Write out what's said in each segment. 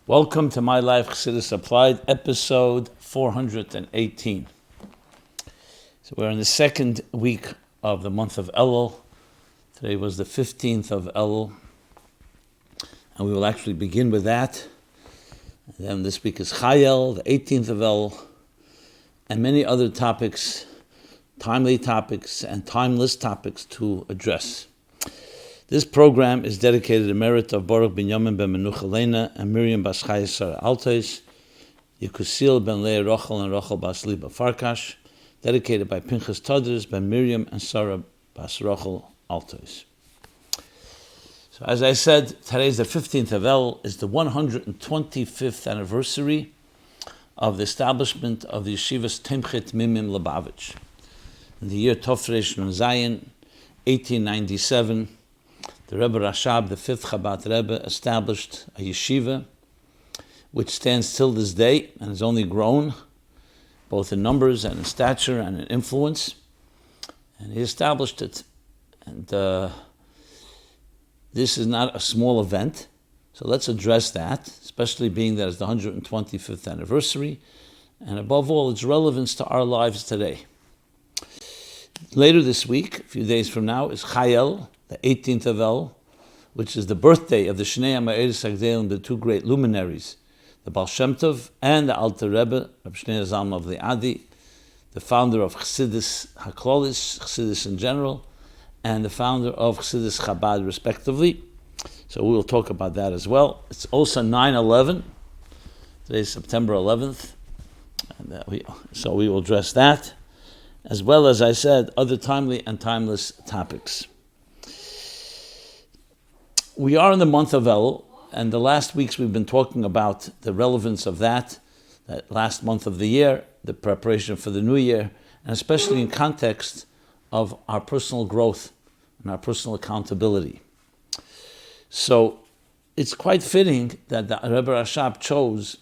Welcome to My Life Chassidus Applied, episode 418. So we're in the second week of the month of Elul. Today was the 15th of Elul, and we will actually begin with that. And then this week is Chai Elul, the 18th of Elul, and many other topics, timely topics and timeless topics to address. This program is dedicated to merit of Baruch Binyamin ben Menucha Lena and Miriam bas Chai Sarah Altes, Yekusil ben Leah Rochel and Rochel bas Liba Farkash, dedicated by Pinchas Toders ben Miriam and Sarah bas Rochel Altes. So as I said, today is the 15th of El, is the 125th anniversary of the establishment of the Yeshivas Tomchei Temimim Lubavitch. In the year Tofresh Nun Zayin, 1897, the Rebbe Rashab, the 5th Chabad Rebbe, established a yeshiva, which stands till this day and has only grown, both in numbers and in stature and in influence. And he established it. And this is not a small event, so let's address that, especially being that it's the 125th anniversary, and above all, its relevance to our lives today. Later this week, a few days from now, is Chai Elul, the 18th of El, which is the birthday of the Shnei Ha'Ma'aris HaGedolim, the two great luminaries, the Baal Shem Tov and the Alter Rebbe, Rebbe Shnei Zalman of the Adi, the founder of Chassidus HaKlolis, Chassidus in general, and the founder of Chassidus Chabad, respectively. So we will talk about that as well. It's also 9/11. Today is September 11th, and so we will address that, as well as I said, other timely and timeless topics. We are in the month of Elul, and the last weeks we've been talking about the relevance of that last month of the year, the preparation for the new year, and especially in context of our personal growth and our personal accountability. So it's quite fitting that the Rebbe Rashab chose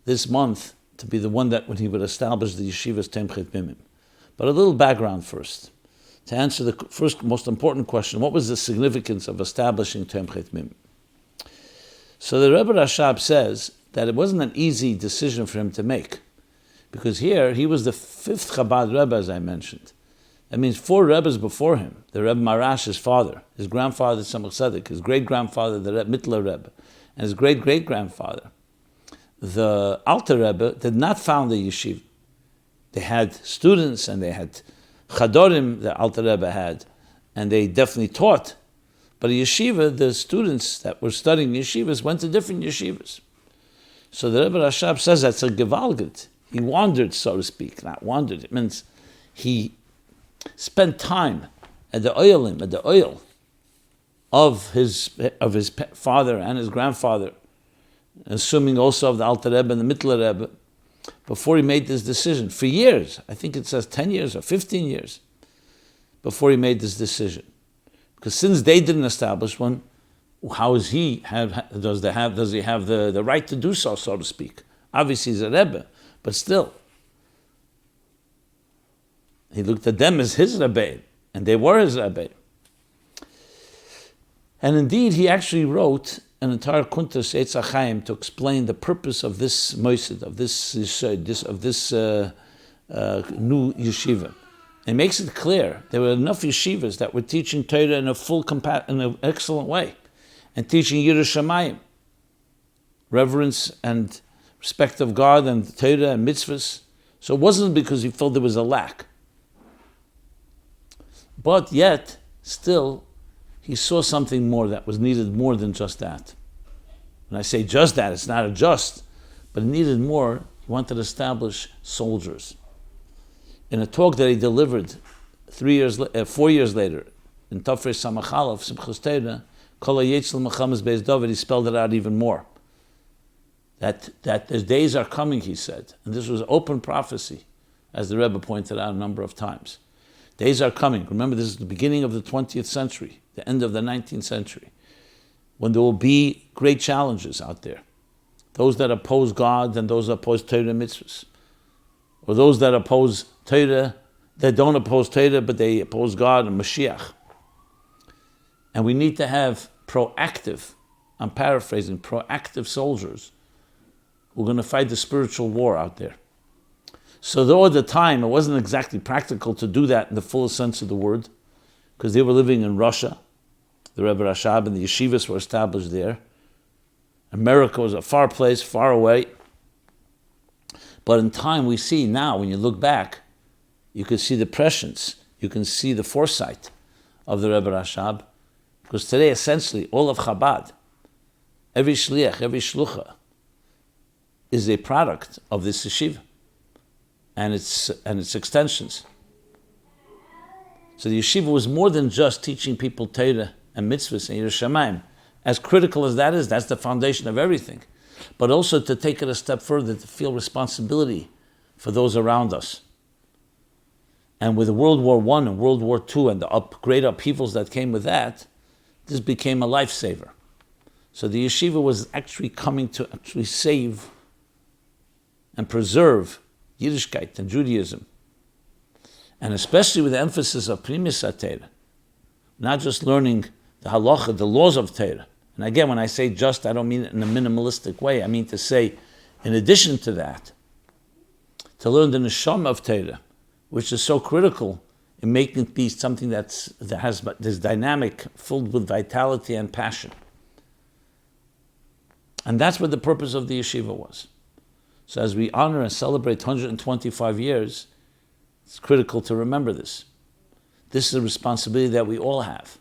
this month to be the one that when he would establish the Yeshivas Tomchei Temimim. But a little background first. To answer the first most important question, what was the significance of establishing Tomchei Temimim? So the Rebbe Rashab says that it wasn't an easy decision for him to make, because here he was the 5th Chabad Rebbe, as I mentioned. That means 4 Rebbes before him. The Rebbe Marash, his father, his grandfather Tzemach Tzedek, his great-grandfather, the Mittler Rebbe, and his great-great-grandfather. The Alter Rebbe did not found the yeshiva. They had students and they had chadorim the Alter Rebbe had, and they definitely taught. But a yeshiva, the students that were studying yeshivas went to different yeshivas. So the Rebbe Rashab says that's a gewalget. He wandered, so to speak. Not wandered, it means he spent time at the oil of his father and his grandfather, assuming also of the Alter Rebbe and the Mittler Rebbe, before he made this decision. For years, I think it says 10 years or 15 years, before he made this decision. Because since they didn't establish one, how is he does he have the right to do so to speak? Obviously he's a Rebbe, but still. He looked at them as his Rebbe, and they were his Rebbe. And indeed, he actually wrote an entire Kuntas Eitz HaChaim to explain the purpose of this moised, of this new yeshiva. It makes it clear there were enough yeshivas that were teaching Torah in an excellent way, and teaching Yiras Shamayim, reverence and respect of God and Torah and mitzvahs. So it wasn't because he felt there was a lack, but yet still he saw something more that was needed more than just that. When I say just that, it's not a just, but it needed more. He wanted to establish soldiers. In a talk that he delivered 4 years later, in Tafresh Samachalov, Simchas Torah, Kol HaYetzel Mechamas Beis David, he spelled it out even more. That the days are coming, he said, and this was open prophecy, as the Rebbe pointed out a number of times. Days are coming. Remember, this is the beginning of the 20th century, the end of the 19th century, when there will be great challenges out there. Those that oppose God and those that oppose Torah mitzvahs. Or those that oppose Torah, that don't oppose Torah, but they oppose God and Mashiach. And we need to have proactive, I'm paraphrasing, proactive soldiers who were going to fight the spiritual war out there. So though at the time it wasn't exactly practical to do that in the fullest sense of the word, because they were living in Russia, the Rebbe Rashab and the Yeshivas were established there. America was a far place, far away. But in time we see now, when you look back, you can see the prescience, you can see the foresight of the Rebbe Rashab, because today essentially all of Chabad, every shliach, every shlucha, is a product of this yeshiva and its extensions. So the yeshiva was more than just teaching people Torah and mitzvahs and Yerushalayim. As critical as that is, that's the foundation of everything. But also to take it a step further, to feel responsibility for those around us. And with World War I and World War II and the great upheavals that came with that, this became a lifesaver. So the yeshiva was actually coming to actually save and preserve Yiddishkeit and Judaism. And especially with the emphasis of Primis HaTorah, not just learning the halacha, the laws of Torah. And again, when I say just, I don't mean it in a minimalistic way. I mean to say, in addition to that, to learn the neshama of Torah, which is so critical in making it be something that has this dynamic, filled with vitality and passion. And that's what the purpose of the yeshiva was. So as we honor and celebrate 125 years, it's critical to remember this. This is a responsibility that we all have.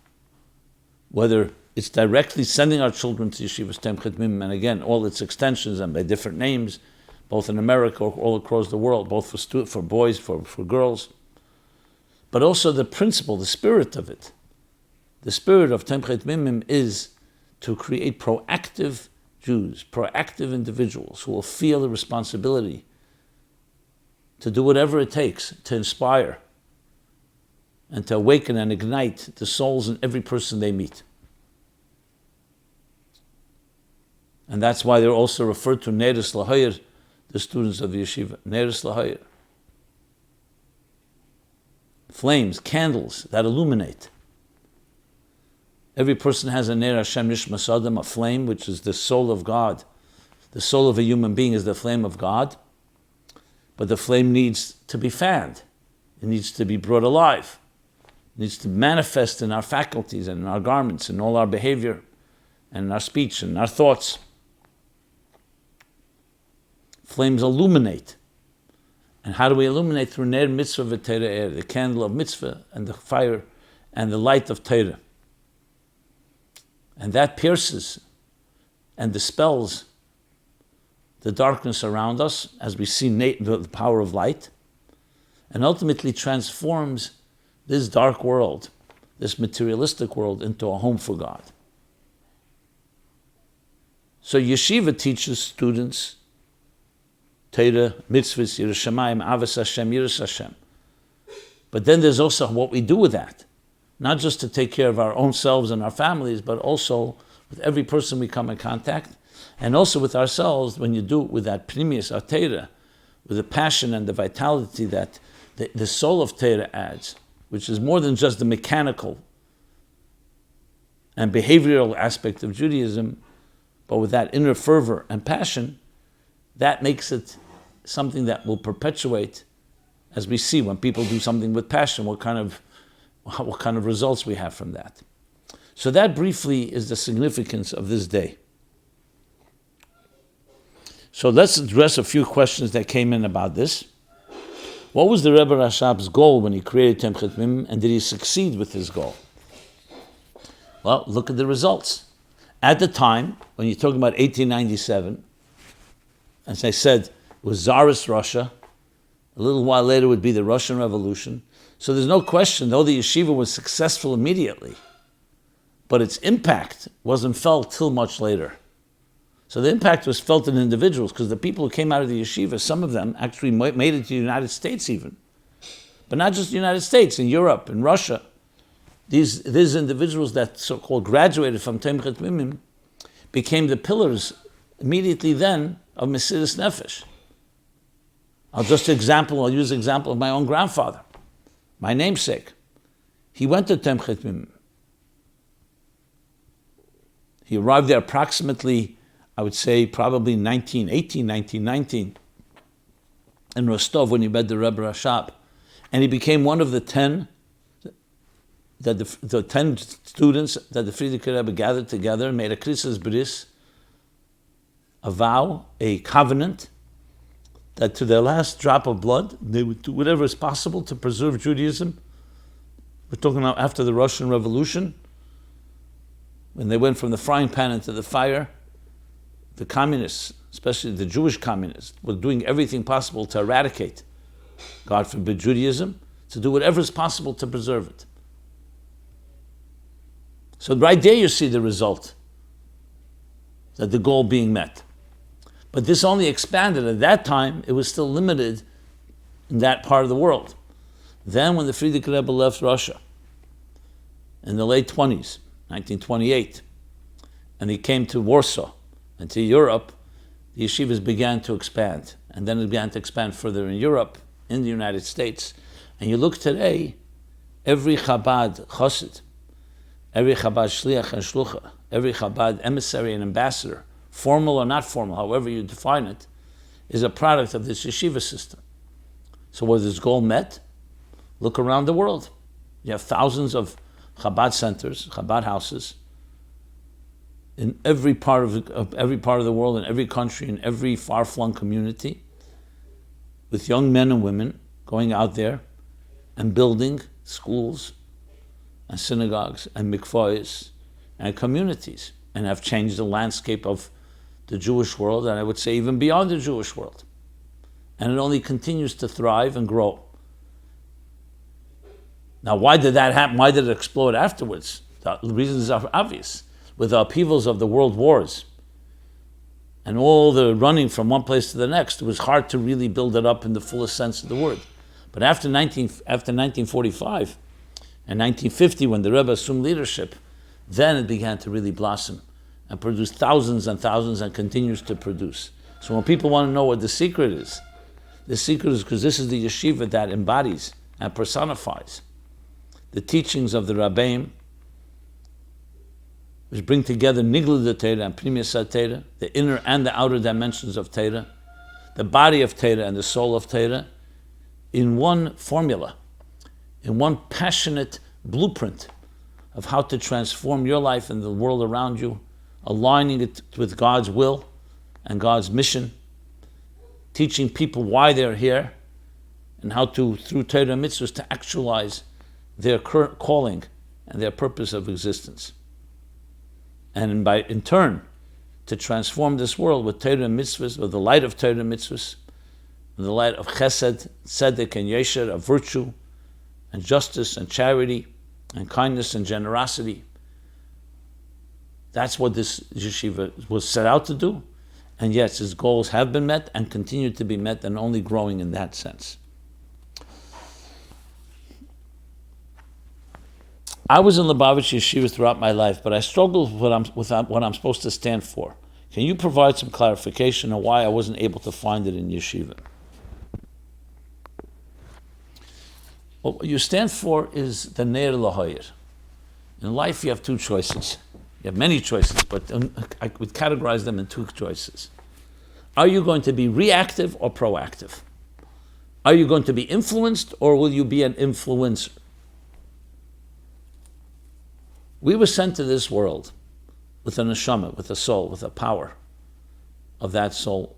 Whether it's directly sending our children to Yeshivas Tomchei Temimim, and again, all its extensions and by different names, both in America or all across the world, both for boys, for girls, but also the principle, the spirit of it. The spirit of Tomchei Temimim is to create proactive Jews, proactive individuals who will feel the responsibility to do whatever it takes to inspire and to awaken and ignite the souls in every person they meet. And that's why they're also referred to Neres L'Hoyer, the students of the yeshiva. Neres L'Hoyer. Flames, candles that illuminate. Every person has a Ner Hashem Nishmas Adam, a flame, which is the soul of God. The soul of a human being is the flame of God. But the flame needs to be fanned. It needs to be brought alive. It needs to manifest in our faculties and in our garments, in all our behavior, and in our speech and our thoughts. Flames illuminate. And how do we illuminate? Through Ner Mitzvah V'Torah, the candle of mitzvah and the fire and the light of Torah. And that pierces and dispels the darkness around us as we see the power of light, and ultimately transforms this dark world, this materialistic world, into a home for God. So yeshiva teaches students Torah, mitzvahs, Yerushalayim, Avos Hashem, Yiras Hashem. But then there's also what we do with that. Not just to take care of our own selves and our families, but also with every person we come in contact, and also with ourselves when you do it with that Pnimius of Torah, with the passion and the vitality that the soul of Torah adds, which is more than just the mechanical and behavioral aspect of Judaism, but with that inner fervor and passion, that makes it something that will perpetuate, as we see when people do something with passion, what kind of results we have from that. So that briefly is the significance of this day. So let's address a few questions that came in about this. What was the Rebbe Rashab's goal when he created Tomchei Temimim, and did he succeed with his goal? Well, look at the results. At the time, when you're talking about 1897, as I said, it was Tsarist Russia. A little while later would be the Russian Revolution. So there's no question, though the yeshiva was successful immediately, but its impact wasn't felt till much later. So the impact was felt in individuals, because the people who came out of the yeshiva, some of them actually made it to the United States even. But not just the United States, in Europe, in Russia. These individuals that so-called graduated from Tomchei Temimim became the pillars immediately then of Mesiras Nefesh. I'll use the example of my own grandfather, my namesake. He went to Tomchei Temimim. He arrived there approximately I would say probably 1919, in Rostov when he met the Rebbe Rashab. And he became one of the 10 that the 10 students that the Frierdiker Rebbe gathered together and made a krisas bris, a vow, a covenant, that to their last drop of blood, they would do whatever is possible to preserve Judaism. We're talking now after the Russian Revolution, when they went from the frying pan into the fire. The communists, especially the Jewish communists, were doing everything possible to eradicate, God forbid, Judaism, to do whatever is possible to preserve it. So right there you see the result, that the goal being met. But this only expanded. At that time, it was still limited in that part of the world. Then when the Frierdiker Rebbe left Russia in the late 20s, 1928, and he came to Warsaw and to Europe, the yeshivas began to expand. And then it began to expand further in Europe, in the United States. And you look today, every Chabad chassid, every Chabad shliach and shlucha, every Chabad emissary and ambassador, formal or not formal, however you define it, is a product of this yeshiva system. So was this goal met? Look around the world. You have thousands of Chabad centers, Chabad houses, in every part of every part of the world, in every country, in every far-flung community, with young men and women going out there and building schools and synagogues and mikvahs and communities, and have changed the landscape of the Jewish world, and I would say even beyond the Jewish world. And it only continues to thrive and grow. Now, why did that happen? Why did it explode afterwards? The reasons are obvious. With the upheavals of the world wars and all the running from one place to the next, it was hard to really build it up in the fullest sense of the word. But after 1945 and 1950, when the Rebbe assumed leadership, then it began to really blossom and produce thousands and thousands, and continues to produce. So when people want to know what the secret is because this is the yeshiva that embodies and personifies the teachings of the Rabbeim, which bring together Nigla de Torah and Pnimius Torah, the inner and the outer dimensions of Torah, the body of Torah and the soul of Torah, in one formula, in one passionate blueprint of how to transform your life and the world around you, aligning it with God's will and God's mission, teaching people why they're here, and how to, through Torah and mitzvahs, to actualize their current calling and their purpose of existence. And in turn, to transform this world with Torah and mitzvahs, with the light of Torah and mitzvahs, with the light of chesed, tzedek, and yesher, of virtue, and justice, and charity, and kindness, and generosity. That's what this yeshiva was set out to do. And yes, its goals have been met and continue to be met, and only growing in that sense. I was in Lubavitch yeshiva throughout my life, but I struggled with what I'm supposed to stand for. Can you provide some clarification on why I wasn't able to find it in yeshiva? Well, what you stand for is the Neir Lahoyer. In life you have two choices. You have many choices, but I would categorize them in two choices. Are you going to be reactive or proactive? Are you going to be influenced, or will you be an influencer? We were sent to this world with a neshama, with a soul, with a power of that soul,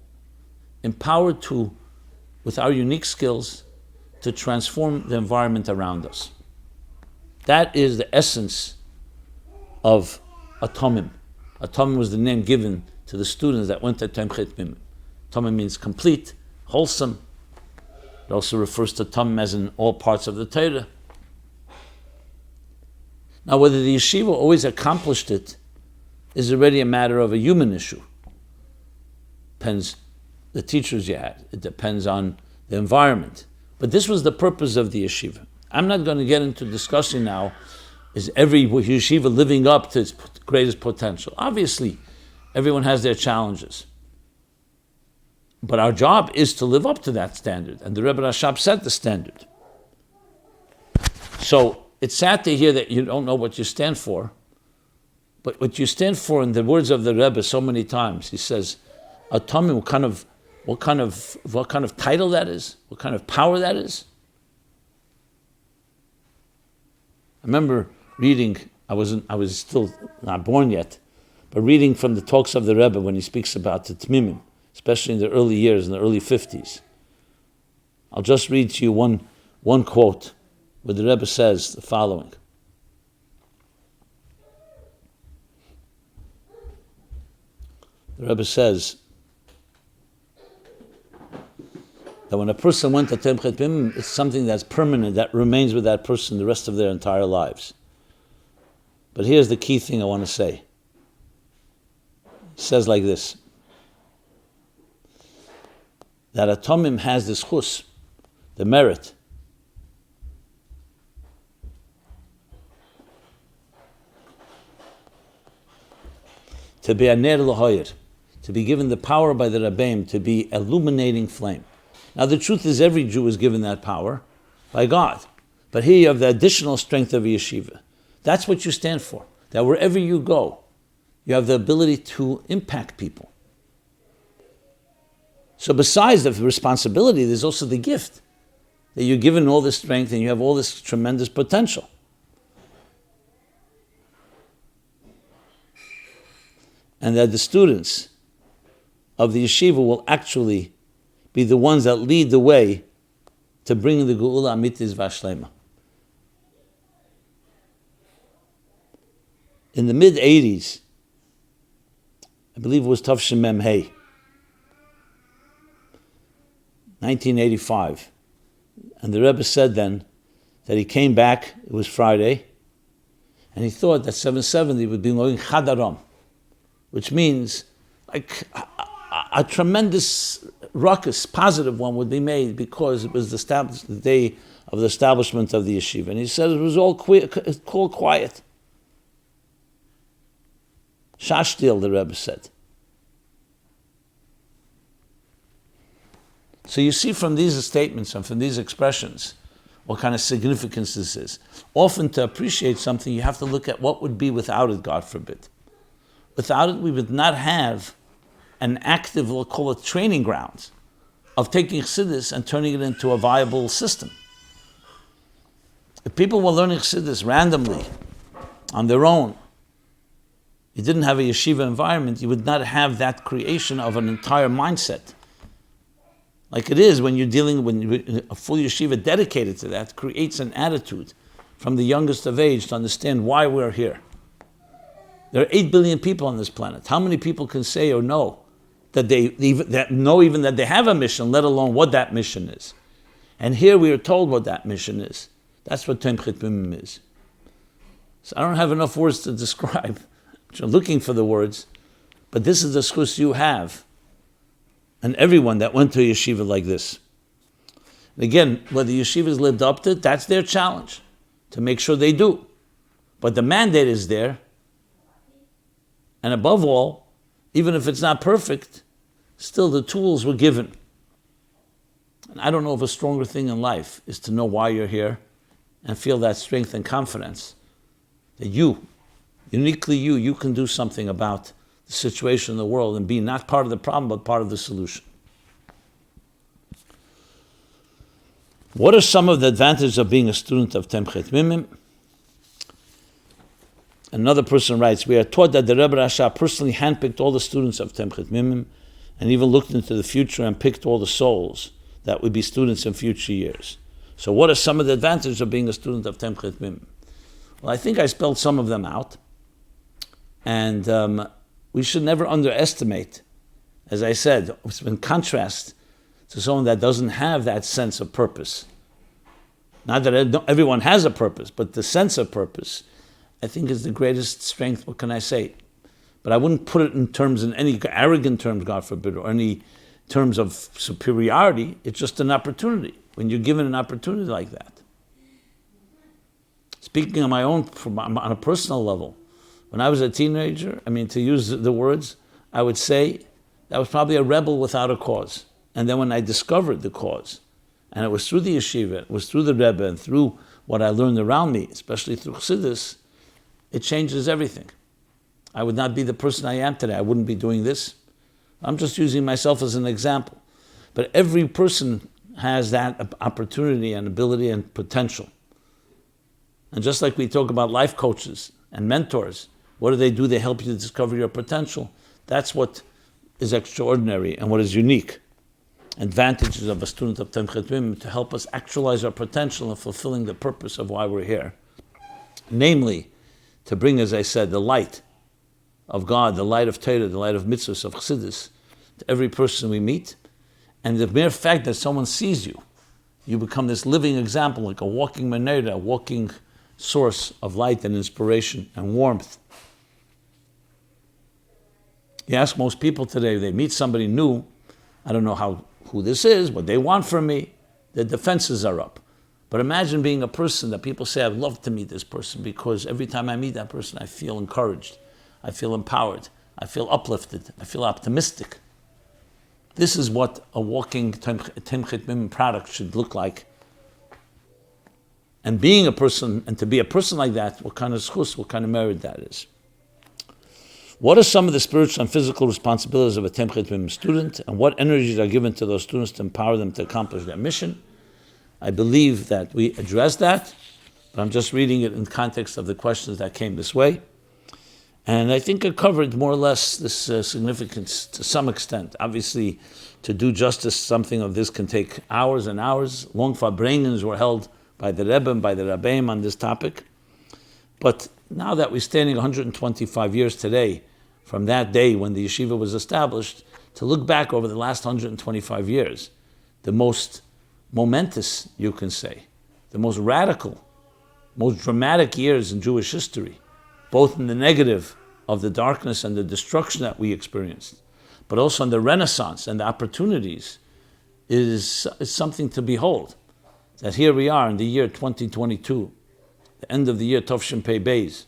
empowered to, with our unique skills, to transform the environment around us. That is the essence of a Tamim. A Tamim was the name given to the students that went to Tomchei Temimim. Tamim means complete, wholesome. It also refers to Tamim as in all parts of the Torah. Now, whether the yeshiva always accomplished it is already a matter of a human issue. Depends the teachers you had. It depends on the environment. But this was the purpose of the yeshiva. I'm not going to get into discussing now, is every yeshiva living up to its greatest potential? Obviously, everyone has their challenges. But our job is to live up to that standard. And the Rebbe Rashab set the standard. So, it's sad to hear that you don't know what you stand for, But what you stand for, in the words of the Rebbe so many times, he says, a Tamim, what kind of title that is, what kind of power that is. I remember reading, I was still not born yet, but reading from the talks of the Rebbe when he speaks about the Tamimim, especially in the early years, in the early 50s. I'll just read to you one quote where the Rebbe says the following. The Rebbe says that when a person went to Tomchei Temimim, it's something that's permanent, that remains with that person the rest of their entire lives. But here's the key thing I want to say. It says like this, that a Tamim has this chus, the merit, to be a ner l'hoyer, to be given the power by the Rabbeim, to be illuminating flame. Now the truth is every Jew is given that power by God. But here you have the additional strength of a yeshiva. That's what you stand for. That wherever you go, you have the ability to impact people. So besides the responsibility, there's also the gift. That you're given all this strength and you have all this tremendous potential. And that the students of the yeshiva will actually be the ones that lead the way to bring the Geula Amitis Vashlema. In the mid-80s, I believe it was Tavshin Mem Hey, 1985, and the Rebbe said then that he came back, it was Friday, and he thought that 770 would be going Chadaram, which means like a tremendous ruckus, positive one, would be made because it was the day of the establishment of the yeshiva. And he said it was all quiet. Shashtil, the Rebbe said. So you see from these statements and from these expressions what kind of significance this is. Often to appreciate something, you have to look at what would be without it, God forbid. Without it, we would not have an active, we'll call it training grounds, of taking Chassidus and turning it into a viable system. If people were learning Chassidus randomly, on their own, you didn't have a yeshiva environment, you would not have that creation of an entire mindset. Like it is when you're dealing with a full yeshiva dedicated to that, creates an attitude from the youngest of age to understand why we're here. There are 8 billion people on this planet. How many people can say or know that that they have a mission, let alone what that mission is? And here we are told what that mission is. That's what Tomchei Temimim is. So I don't have enough words to describe. I'm looking for the words, but this is the schus you have, and everyone that went to a yeshiva like this. And again, whether yeshivas lived up to it, that's their challenge, to make sure they do. But the mandate is there, and above all, even if it's not perfect, still the tools were given. And I don't know of a stronger thing in life is to know why you're here and feel that strength and confidence that you, uniquely you can do something about the situation in the world and be not part of the problem, but part of the solution. What are some of the advantages of being a student of Tomchei Temimim? Another person writes, we are taught that the Rebbe Rashab personally handpicked all the students of Tomchei Temimim and even looked into the future and picked all the souls that would be students in future years. So what are some of the advantages of being a student of Tomchei Temimim? Well, I think I spelled some of them out. And we should never underestimate, as I said, in contrast to someone that doesn't have that sense of purpose. Not that everyone has a purpose, but the sense of purpose, I think, is the greatest strength. What can I say? But I wouldn't put it in any arrogant terms, God forbid, or any terms of superiority. It's just an opportunity. When you're given an opportunity like that. Speaking on my own, on a personal level, when I was a teenager, to use the words, I would say that was probably a rebel without a cause. And then when I discovered the cause, and it was through the yeshiva, it was through the Rebbe, and through what I learned around me, especially through Chassidus, it changes everything. I would not be the person I am today. I wouldn't be doing this. I'm just using myself as an example. But every person has that opportunity and ability and potential. And just like we talk about life coaches and mentors, what do? They help you to discover your potential. That's what is extraordinary and what is unique. Advantages of a student of Tomchei Temimim to help us actualize our potential in fulfilling the purpose of why we're here. Namely, to bring, as I said, the light of God, the light of Torah, the light of mitzvahs, of Chassidus, to every person we meet. And the mere fact that someone sees you, you become this living example, like a walking menorah, a walking source of light and inspiration and warmth. You ask most people today, they meet somebody new, I don't know who this is, what they want from me, their defenses are up. But imagine being a person that people say, I'd love to meet this person because every time I meet that person, I feel encouraged, I feel empowered, I feel uplifted, I feel optimistic. This is what a walking Tomchei Temimim product should look like. And being a person, and to be a person like that, what kind of shus, what kind of merit that is. What are some of the spiritual and physical responsibilities of a Tomchei Temimim student, and what energies are given to those students to empower them to accomplish their mission? I believe that we addressed that, but I'm just reading it in context of the questions that came this way. And I think I covered more or less this significance to some extent. Obviously, to do justice, something of this can take hours and hours. Long Farbrengens were held by the Rebbe and by the Rabbeim on this topic. But now that we're standing 125 years today from that day when the yeshiva was established, to look back over the last 125 years, the most momentous, you can say, the most radical, most dramatic years in Jewish history, both in the negative of the darkness and the destruction that we experienced, but also in the renaissance and the opportunities, is something to behold. That here we are in the year 2022, the end of the year Tov Shem Pei Beis,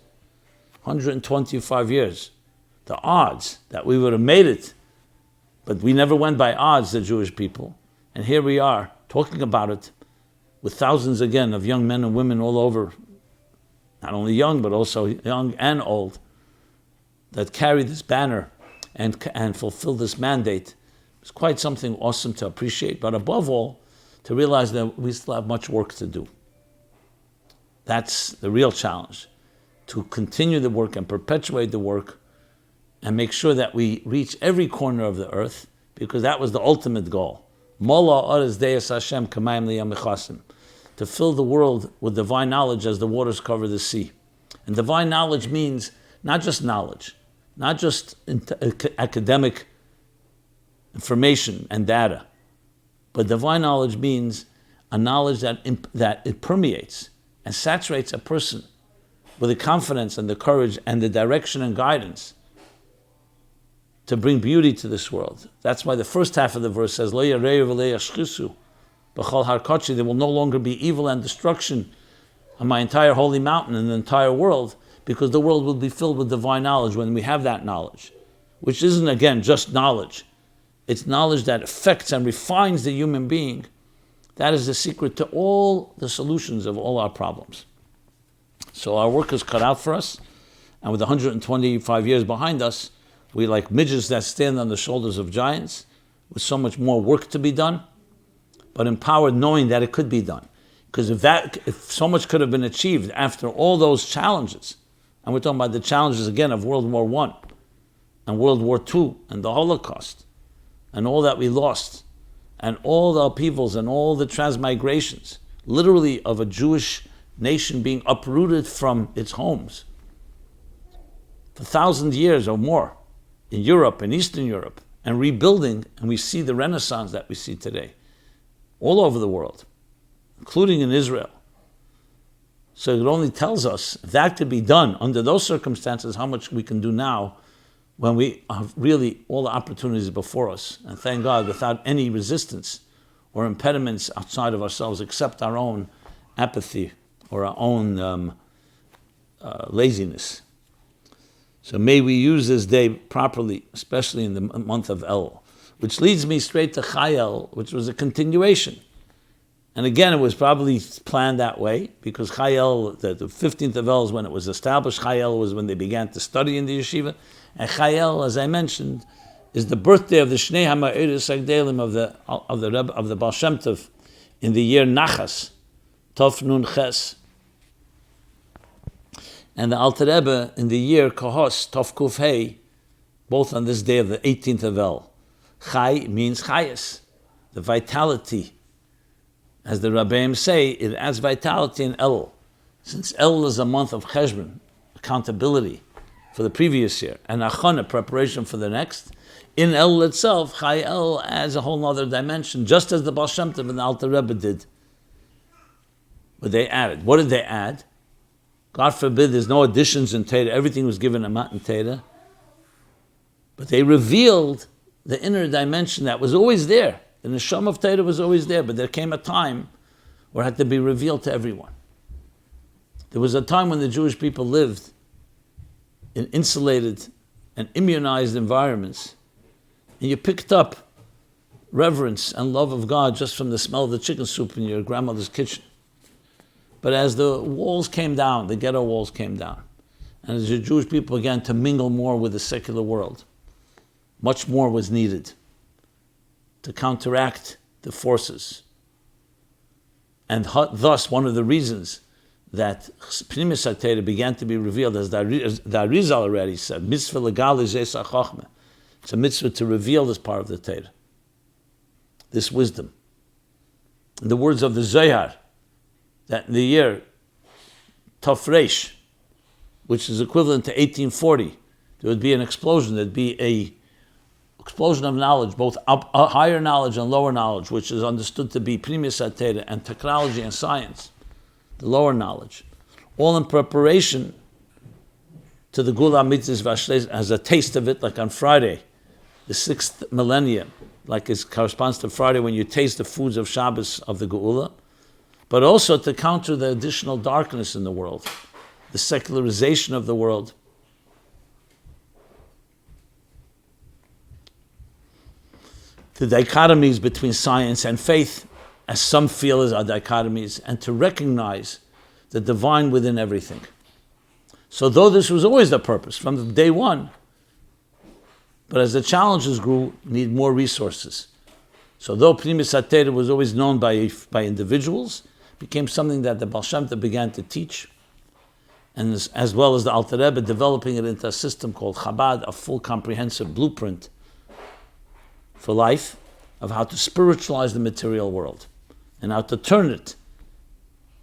125 years. The odds that we would have made it, but we never went by odds, the Jewish people. And here we are, talking about it, with thousands again of young men and women all over, not only young, but also young and old, that carry this banner and fulfill this mandate. It's quite something awesome to appreciate, but above all, to realize that we still have much work to do. That's the real challenge, to continue the work and perpetuate the work and make sure that we reach every corner of the earth, because that was the ultimate goal. Mola Oretz Deis Hashem Kamayim Liyam Mechasim, to fill the world with divine knowledge as the waters cover the sea. And divine knowledge means not just knowledge, not just academic information and data, but divine knowledge means a knowledge that it permeates and saturates a person with the confidence and the courage and the direction and guidance to bring beauty to this world. That's why the first half of the verse says, Lo yareu v'lo yashchisu b'chol har kodesh, there will no longer be evil and destruction on my entire holy mountain and the entire world, because the world will be filled with divine knowledge when we have that knowledge, which isn't, again, just knowledge. It's knowledge that affects and refines the human being. That is the secret to all the solutions of all our problems. So our work is cut out for us, and with 125 years behind us, we're like midgets that stand on the shoulders of giants, with so much more work to be done, but empowered knowing that it could be done. Because if so much could have been achieved after all those challenges, and we're talking about the challenges again of World War I, and World War II, and the Holocaust, and all that we lost, and all the upheavals and all the transmigrations, literally of a Jewish nation being uprooted from its homes for 1,000 years or more in Europe and Eastern Europe, and rebuilding, and we see the Renaissance that we see today all over the world, including in Israel. So it only tells us if that could be done under those circumstances, how much we can do now when we have really all the opportunities before us. And thank God, without any resistance or impediments outside of ourselves, except our own apathy or our own laziness. So may we use this day properly, especially in the month of Elul, which leads me straight to Chai Elul, which was a continuation. And again, it was probably planned that way because Chai Elul, the 15th of El is when it was established. Chai Elul was when they began to study in the yeshiva. And Chai Elul, as I mentioned, is the birthday of the Shnei HaMa'iris Agdelim of the Baal Shem Tov in the year Nachas, Tov Nun Ches. And the Alter Rebbe in the year Kohos, Tov Kuf Hei, both on this day of the 18th of El. Chai means Chayas, the vitality. As the Rabbeim say, it adds vitality in Elul. Since Elul is a month of Cheshbon, accountability for the previous year, and Achana, preparation for the next, in Elul itself, Chai Elul adds a whole other dimension, just as the Baal Shem Tov and the Alter Rebbe did. But they added. What did they add? God forbid there's no additions in Torah. Everything was given a Matan Torah. But they revealed the inner dimension that was always there. The neshama of Torah was always there, but there came a time where it had to be revealed to everyone. There was a time when the Jewish people lived in insulated and immunized environments, and you picked up reverence and love of God just from the smell of the chicken soup in your grandmother's kitchen. But as the walls came down, the ghetto walls came down, and as the Jewish people began to mingle more with the secular world, much more was needed to counteract the forces. And thus, one of the reasons that Pnimis HaTorah began to be revealed, as the Arizal already said, mitzvah legali zes hachachma. It's a mitzvah to reveal this part of the Torah, this wisdom. In the words of the Zohar, that in the year Tafresh, which is equivalent to 1840, there would be an explosion. There'd be a explosion of knowledge, both higher knowledge and lower knowledge, which is understood to be Pnimis HaTorah, and technology and science, the lower knowledge, all in preparation to the Gula Mitzvahs Vashleis, as a taste of it, like on Friday, the 6th millennium, like it corresponds to Friday when you taste the foods of Shabbos of the Geula, but also to counter the additional darkness in the world, the secularization of the world. The dichotomies between science and faith, as some feel as are dichotomies, and to recognize the divine within everything. So though this was always the purpose from day one, but as the challenges grew, need more resources. So though Pnimis HaTorah was always known by individuals, it became something that the Baal Shem Tov began to teach, and as well as the Alter Rebbe developing it into a system called Chabad, a full comprehensive blueprint for life, of how to spiritualize the material world and how to turn it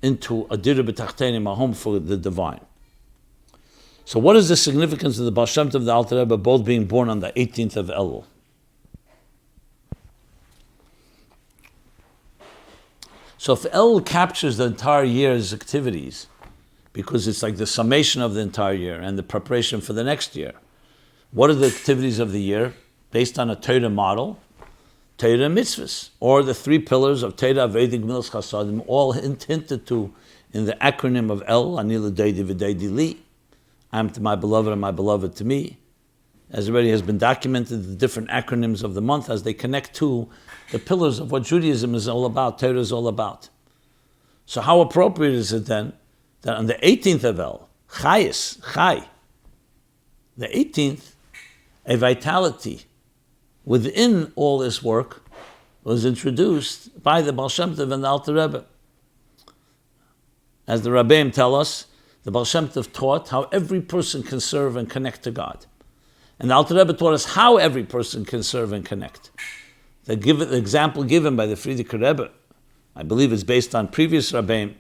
into a dira b'tachtenim, a home for the divine. So what is the significance of the Baal Shem Tov and the Alter Rebbe both being born on the 18th of Elul? So if Elul captures the entire year's activities, because it's like the summation of the entire year and the preparation for the next year, what are the activities of the year? Based on a Torah model, Torah and mitzvahs, or the three pillars of Torah, Vedic, Milos, Chasadim, all hinted to in the acronym of El, Ani l'Deidi v'Deidi li, I am to my beloved and my beloved to me, as already has been documented, the different acronyms of the month as they connect to the pillars of what Judaism is all about, Torah is all about. So how appropriate is it then that on the 18th of El, Chai, the 18th, a vitality within all this work was introduced by the Baal Shem Tov and the Alter Rebbe. As the Rabbeim tell us, the Baal Shem Tov taught how every person can serve and connect to God. And the Alter Rebbe taught us how every person can serve and connect. The example given by the Frierdiker Rebbe, I believe it's based on previous Rabbeim,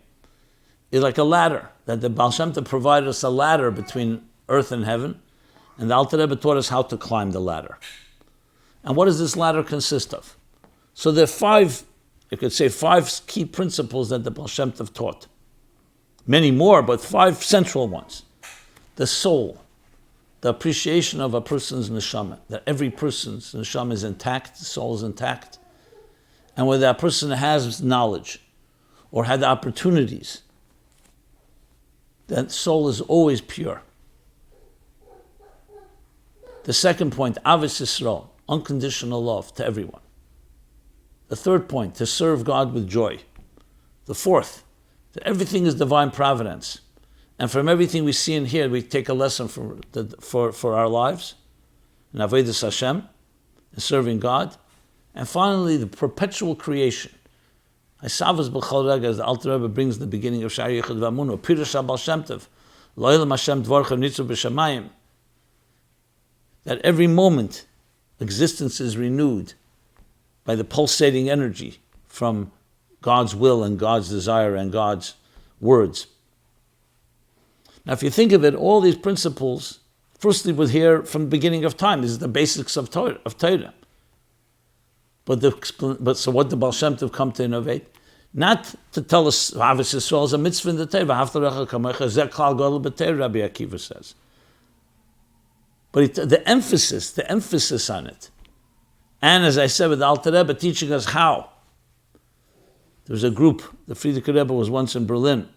is like a ladder, that the Baal Shem Tov provided us a ladder between earth and heaven, and the Alter Rebbe taught us how to climb the ladder. And what does this ladder consist of? So there are five key principles that the Baal Shem Tov taught. Many more, but five central ones. The soul, the appreciation of a person's neshama, that every person's neshama is intact, the soul is intact. And whether that person has knowledge or had the opportunities, that soul is always pure. The second point, Avos Yisrael, unconditional love to everyone. The third point, to serve God with joy. the fourth, that everything is divine providence. And from everything we see and hear, we take a lesson for our lives, in Avodas Hashem, in serving God. And finally, the perpetual creation. Haisavas b'chol rega, as the Alter Rebbe brings in the beginning of Sha'ar Yichud V'Amunah, Pirush Baal Shem Tov, Lo'elam Hashem dvorcha nitzu b'shamayim, that every moment existence is renewed by the pulsating energy from God's will and God's desire and God's words. Now, if you think of it, all these principles, firstly, were here from the beginning of time. This is the basics of Torah. But so what did Baal Shem Tov come to innovate? Not to tell us, Havas Yisrael is a mitzvah in the Torah, Haftarecha Kamecha, Zeh Klal Gadol b'Torah, Rabbi Akiva says. But the emphasis on it. And as I said with the Alter Rebbe, teaching us how. There was a group, the Frierdiker Rebbe was once in Berlin,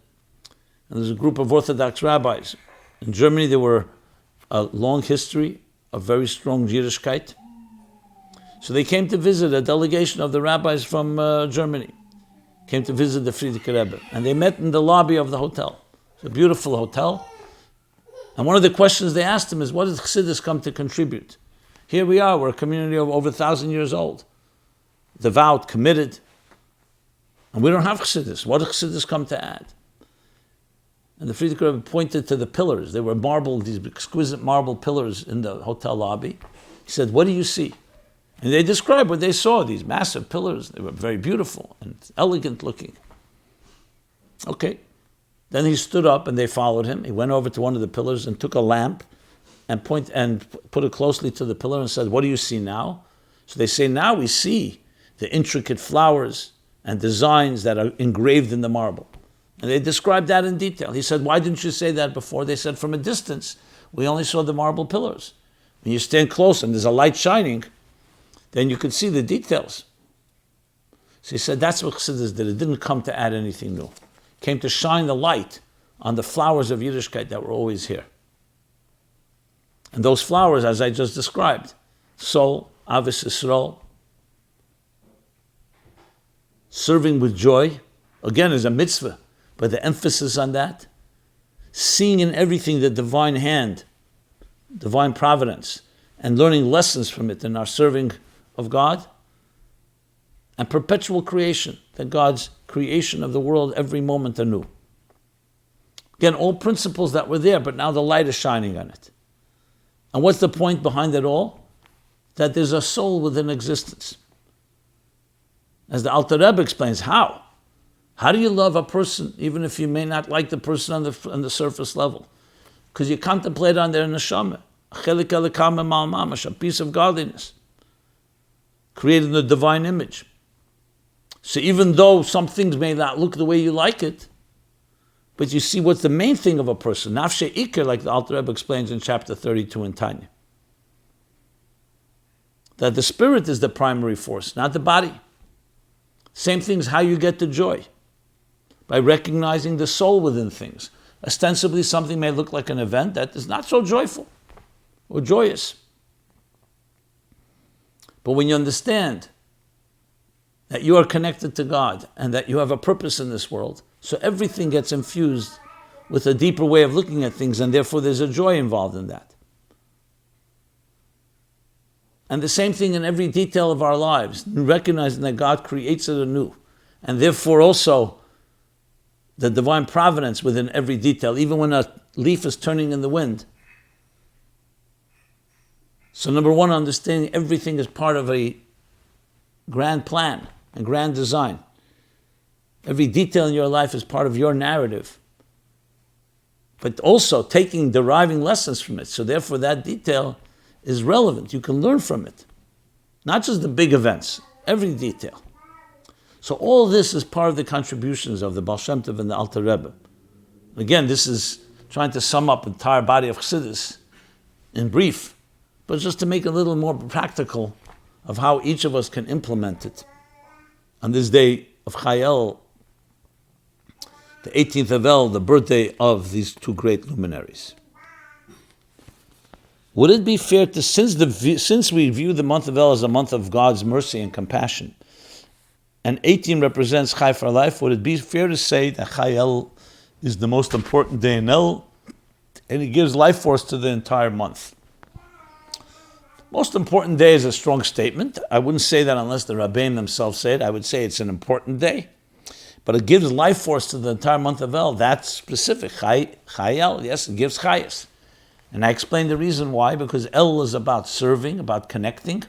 and there's a group of Orthodox rabbis. In Germany, there were a long history of very strong Yiddishkeit. So they came to visit, a delegation of the rabbis from Germany, came to visit the Frierdiker Rebbe. And they met in the lobby of the hotel. It's a beautiful hotel. And one of the questions they asked him is, what does Chassidus come to contribute? Here we are, we're a community of over 1,000 years old. Devout, committed. And we don't have Chassidus. What does Chassidus come to add? And the Frierdiker Rebbe pointed to the pillars. They were marble, these exquisite marble pillars in the hotel lobby. He said, what do you see? And they described what they saw, these massive pillars. They were very beautiful and elegant looking. Okay. Then he stood up and they followed him. He went over to one of the pillars and took a lamp and put it closely to the pillar and said, what do you see now? So they say, now we see the intricate flowers and designs that are engraved in the marble. And they described that in detail. He said, why didn't you say that before? They said, from a distance, we only saw the marble pillars. When you stand close and there's a light shining, then you could see the details. So he said, that's what Chassidus did. It didn't come to add anything new. It came to shine the light on the flowers of Yiddishkeit that were always here. And those flowers, as I just described, soul, Avis Yisrael, serving with joy, again, is a mitzvah, but the emphasis on that, seeing in everything the divine hand, divine providence, and learning lessons from it in our serving of God, and perpetual creation, that God's creation of the world every moment anew. Again, all principles that were there, but now the light is shining on it. And what's the point behind it all? That there's a soul within existence. As the Alter Rebbe explains, how? How do you love a person, even if you may not like the person on the surface level? Because you contemplate on their neshama, a piece of godliness, created in the divine image. So even though some things may not look the way you like it, but you see what's the main thing of a person, nafshe ikar, like the Alter Rebbe explains in chapter 32 in Tanya. That the spirit is the primary force, not the body. Same thing as how you get the joy, by recognizing the soul within things. Ostensibly, something may look like an event that is not so joyful or joyous. But when you understand that you are connected to God and that you have a purpose in this world, so everything gets infused with a deeper way of looking at things, and therefore there's a joy involved in that. And the same thing in every detail of our lives, recognizing that God creates it anew, and therefore also the divine providence within every detail, even when a leaf is turning in the wind. So number one, understanding everything is part of a grand plan, a grand design. Every detail in your life is part of your narrative. But also deriving lessons from it. So therefore that detail is relevant. You can learn from it. Not just the big events, every detail. So all this is part of the contributions of the Baal Shem Tov and the Alter Rebbe. Again, this is trying to sum up the entire body of Chassidus in brief, but just to make it a little more practical of how each of us can implement it. On this day of Chai Elul, the 18th of El, the birthday of these two great luminaries. Would it be fair to, since we view the month of El as a month of God's mercy and compassion, and 18 represents Chai for life, would it be fair to say that Chai Elul is the most important day in Elul, and it gives life force to the entire month? Most important day is a strong statement. I wouldn't say that unless the Rabbeim themselves say it. I would say it's an important day. But it gives life force to the entire month of El. That's specific. Chai El, yes, it gives chayas. And I explained the reason why, because El is about serving, about connecting,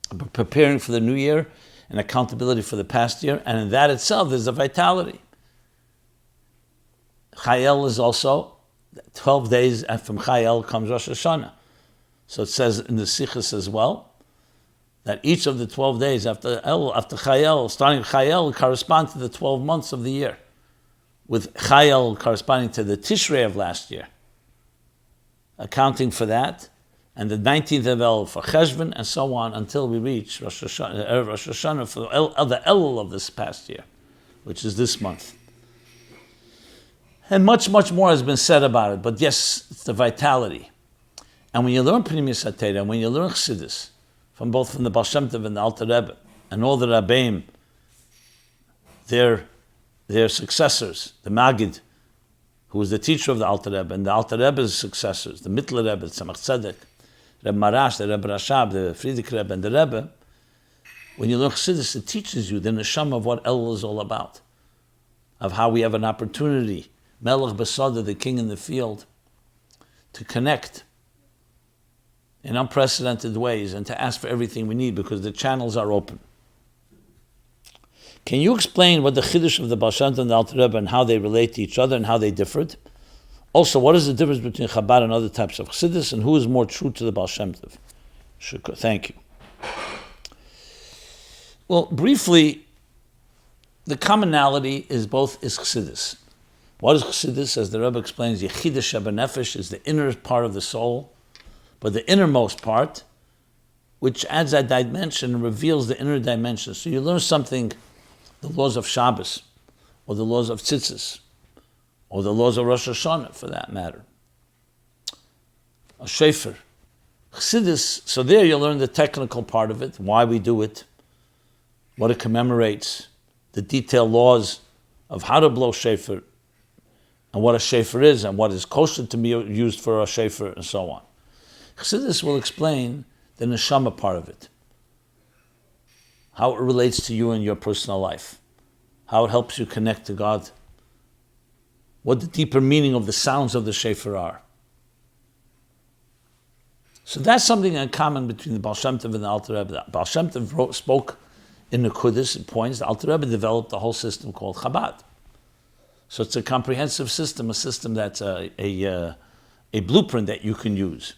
about preparing for the new year, and accountability for the past year. And in that itself, there's a vitality. Chai El is also 12 days, and from Chai El comes Rosh Hashanah. So it says in the Sichos as well, that each of the 12 days after Chai El, starting with Chai El, correspond to the 12 months of the year, with Chai El corresponding to the Tishrei of last year, accounting for that, and the 19th of El for Cheshvan, and so on until we reach Rosh Hashanah for the Elul of this past year, which is this month. And much, much more has been said about it, but yes, it's the vitality. And when you learn Pnimius HaTorah, and when you learn Chassidus, from the Baal Shem Tov and the Alter Rebbe, and all the Rabbeim, their successors, the Magid, who was the teacher of the Alter Rebbe, and the Alter Rebbe's successors, the Mittler Rebbe, the Tzemach Tzedek, Rebbe Marash, the Rebbe Rashab, the Friedrich Rebbe, and the Rebbe, when you learn Chassidus, it teaches you the neshama of what Elul is all about, of how we have an opportunity, Melech Besada, the king in the field, to connect in unprecedented ways and to ask for everything we need because the channels are open. Can you explain what the chiddush of the Baal Shem Tov and the Alter Rebbe and how they relate to each other and how they differed? Also, what is the difference between Chabad and other types of Chassidus, and who is more true to the Baal Shem Tov? Shukr. Thank you. Well, briefly, the commonality is Chassidus. What is Chassidus? As the Rebbe explains, Yechidah Shebenefesh is the inner part of the soul, but the innermost part, which adds that dimension and reveals the inner dimension. So you learn something, the laws of Shabbos, or the laws of Tzitzis, or the laws of Rosh Hashanah, for that matter. A Shefer. Chassidus, so there you learn the technical part of it, why we do it, what it commemorates, the detailed laws of how to blow Shefer, and what a Shefer is, and what is kosher to be used for a Shefer, and so on. Chassidus will explain the neshama part of it, how it relates to you in your personal life, how it helps you connect to God, what the deeper meaning of the sounds of the shofar are. So that's something in common between the Baal Shem Tov and the Alter Rebbe. The Baal Shem Tov spoke in the Kudus and points. The Alter Rebbe developed a whole system called Chabad. So it's a comprehensive system, a system that's a blueprint that you can use.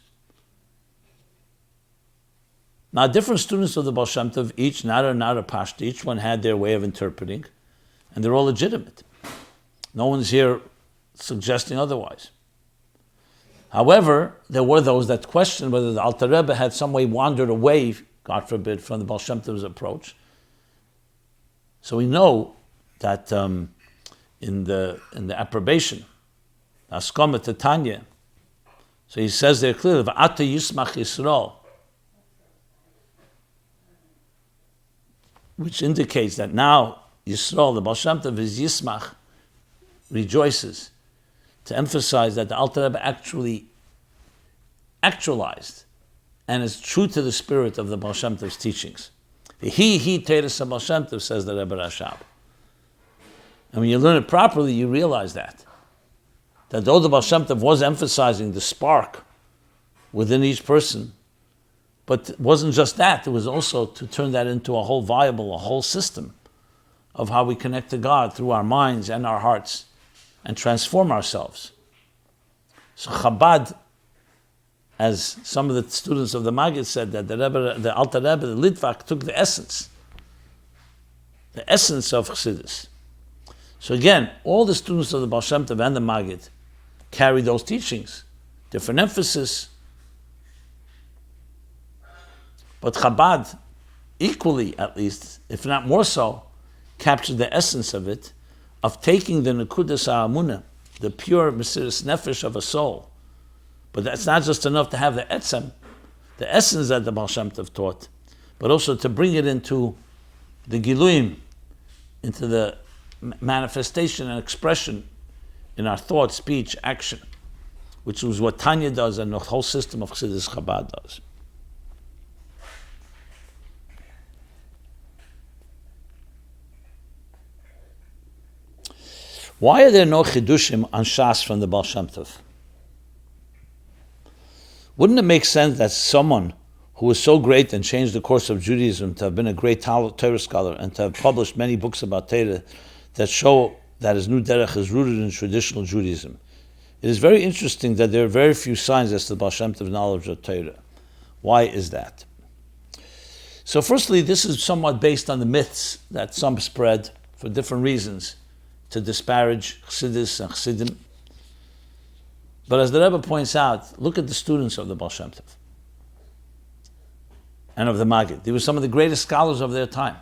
Now, different students of the Baal Shem Tov, each Nara Pashta, each one had their way of interpreting, and they're all legitimate. No one's here suggesting otherwise. However, there were those that questioned whether the Alter Rebbe had some way wandered away, God forbid, from the Baal Shem Tov's approach. So we know that in the approbation, Askama to Tanya, so he says there clearly, V'ata Yismach Yisrael, which indicates that now Yisrael, the Baal Shem Tov, is Yismach, rejoices, to emphasize that the Alter Rebbe actually actualized and is true to the spirit of the Baal Shem Tov's teachings. He Teres Baal Shem Tov, says the Rebbe Rashab. And when you learn it properly, you realize that though the Baal Shem Tov was emphasizing the spark within each person, but it wasn't just that, it was also to turn that into a whole system of how we connect to God through our minds and our hearts and transform ourselves. So Chabad, as some of the students of the Maggid said, that the Alter Rebbe, the Litvak, took the essence of Chassidus. So again, all the students of the Baal Shem Tov and the Maggid carry those teachings, different emphasis. But Chabad, equally at least, if not more so, captured the essence of it, of taking the Nekudas HaAmunah, the pure Mesiras Nefesh of a soul. But that's not just enough to have the etzem, the essence that the Baal Shem Tov taught, but also to bring it into the Giluyim, into the manifestation and expression in our thought, speech, action, which is what Tanya does and the whole system of Chassidus Chabad does. Why are there no chiddushim on shas from the Baal Shem Tov? Wouldn't it make sense that someone who was so great and changed the course of Judaism, to have been a great Torah scholar and to have published many books about Torah that show that his new derech is rooted in traditional Judaism? It is very interesting that there are very few signs as to the Baal Shem Tov knowledge of Torah. Why is that? So firstly, this is somewhat based on the myths that some spread for different reasons to disparage Chassidus and Chassidim. But as the Rebbe points out, look at the students of the Baal Shem Tov and of the Maggid. They were some of the greatest scholars of their time.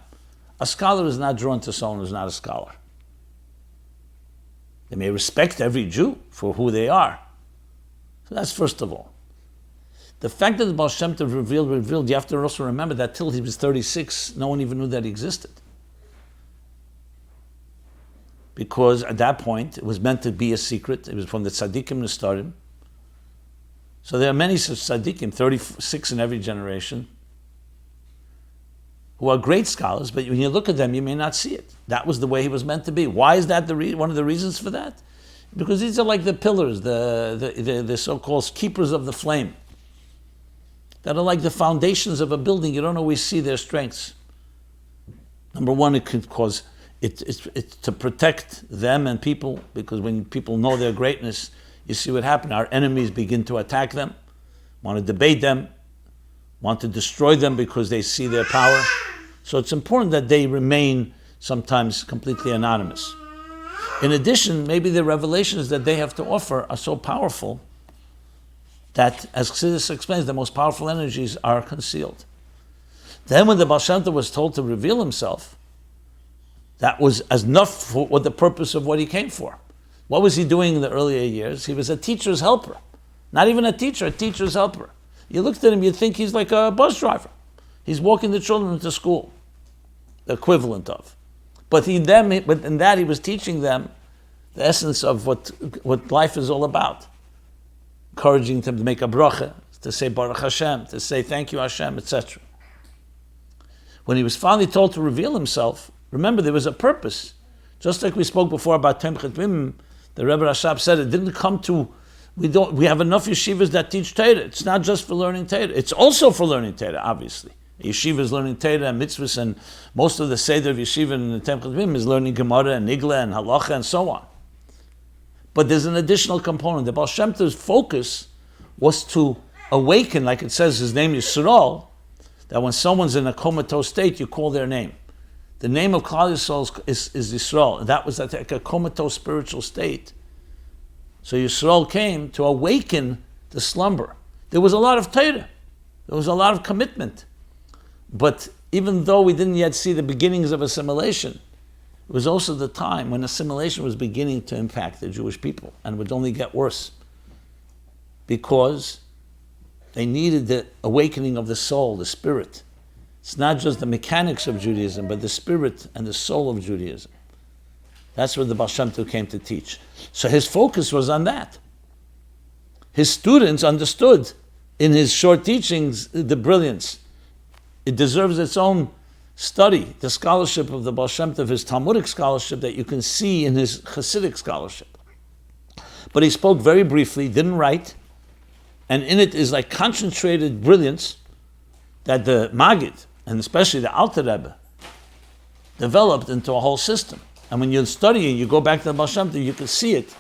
A scholar is not drawn to someone who's not a scholar. They may respect every Jew for who they are. So that's first of all. The fact that the Baal Shem Tov revealed, you have to also remember that till he was 36, no one even knew that he existed. Because at that point, it was meant to be a secret. It was from the tzaddikim Nistarim. So there are many such tzaddikim, 36 in every generation, who are great scholars, but when you look at them, you may not see it. That was the way he was meant to be. Why is that one of the reasons for that? Because these are like the pillars, the so-called keepers of the flame, that are like the foundations of a building. You don't always see their strengths. Number one, it could cause it's to protect them and people, because when people know their greatness, you see what happened. Our enemies begin to attack them, want to debate them, want to destroy them because they see their power. So it's important that they remain sometimes completely anonymous. In addition, maybe the revelations that they have to offer are so powerful that, as Chassidus explains, the most powerful energies are concealed. Then when the Baal Shem Tov was told to reveal himself, that was enough for what the purpose of what he came for. What was he doing in the earlier years? He was a teacher's helper. Not even a teacher, a teacher's helper. You looked at him, you'd think he's like a bus driver. He's walking the children to school, the equivalent of. But in that he was teaching them the essence of what life is all about. Encouraging them to make a bracha, to say Baruch Hashem, to say thank you Hashem, etc. When he was finally told to reveal himself, remember there was a purpose. Just like we spoke before about Tomchei Temimim, the Rebbe Rashab said it didn't come to, we have enough yeshivas that teach Torah. It's not just for learning Torah. It's also for learning Torah, obviously. Yeshiva is learning Torah and mitzvahs, and most of the Seder of Yeshiva in the Tomchei Temimim is learning Gemara and Nigla and Halacha and so on. But there's an additional component. The Baal Shem Tov's focus was to awaken, like it says, his name is Yisrael, that when someone's in a comatose state, you call their name. The name of Klal Yisrael is Yisrael. That was like a comatose spiritual state. So Yisrael came to awaken the slumber. There was a lot of Torah. There was a lot of commitment. But even though we didn't yet see the beginnings of assimilation, it was also the time when assimilation was beginning to impact the Jewish people, and would only get worse, because they needed the awakening of the soul, the spirit. It's not just the mechanics of Judaism, but the spirit and the soul of Judaism. That's what the Baal Shem Tov came to teach. So his focus was on that. His students understood in his short teachings the brilliance. It deserves its own study, the scholarship of the Baal Shem Tov, his Talmudic scholarship that you can see in his Hasidic scholarship. But he spoke very briefly, didn't write, and in it is like concentrated brilliance that the Maggid, and especially the Alter Rebbe, developed into a whole system. And when you're studying, you go back to the Baal Shem Tov, you can see it.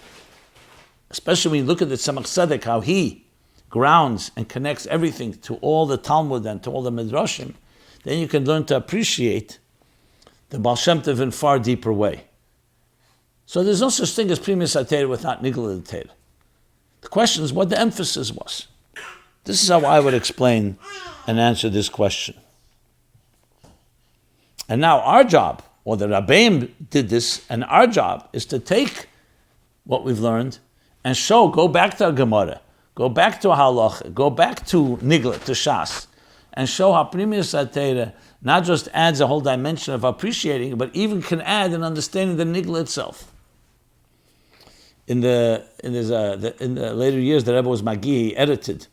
Especially when you look at the Tzemach Tzedek, how he grounds and connects everything to all the Talmud and to all the Midrashim, then you can learn to appreciate the Baal Shem Tov in a far deeper way. So there's no such thing as Primus HaTorah without Nigla Torah. The question is what the emphasis was. This is how I would explain and answer this question. And now our job, or the Rabbeim did this, and our job is to take what we've learned and go back to a Gemara, go back to a Halacha, go back to Nigla, to Shas, and show how Pnimius HaTeira not just adds a whole dimension of appreciating, but even can add an understanding the nigla itself. In the later years, the Rebbe was Magi, he edited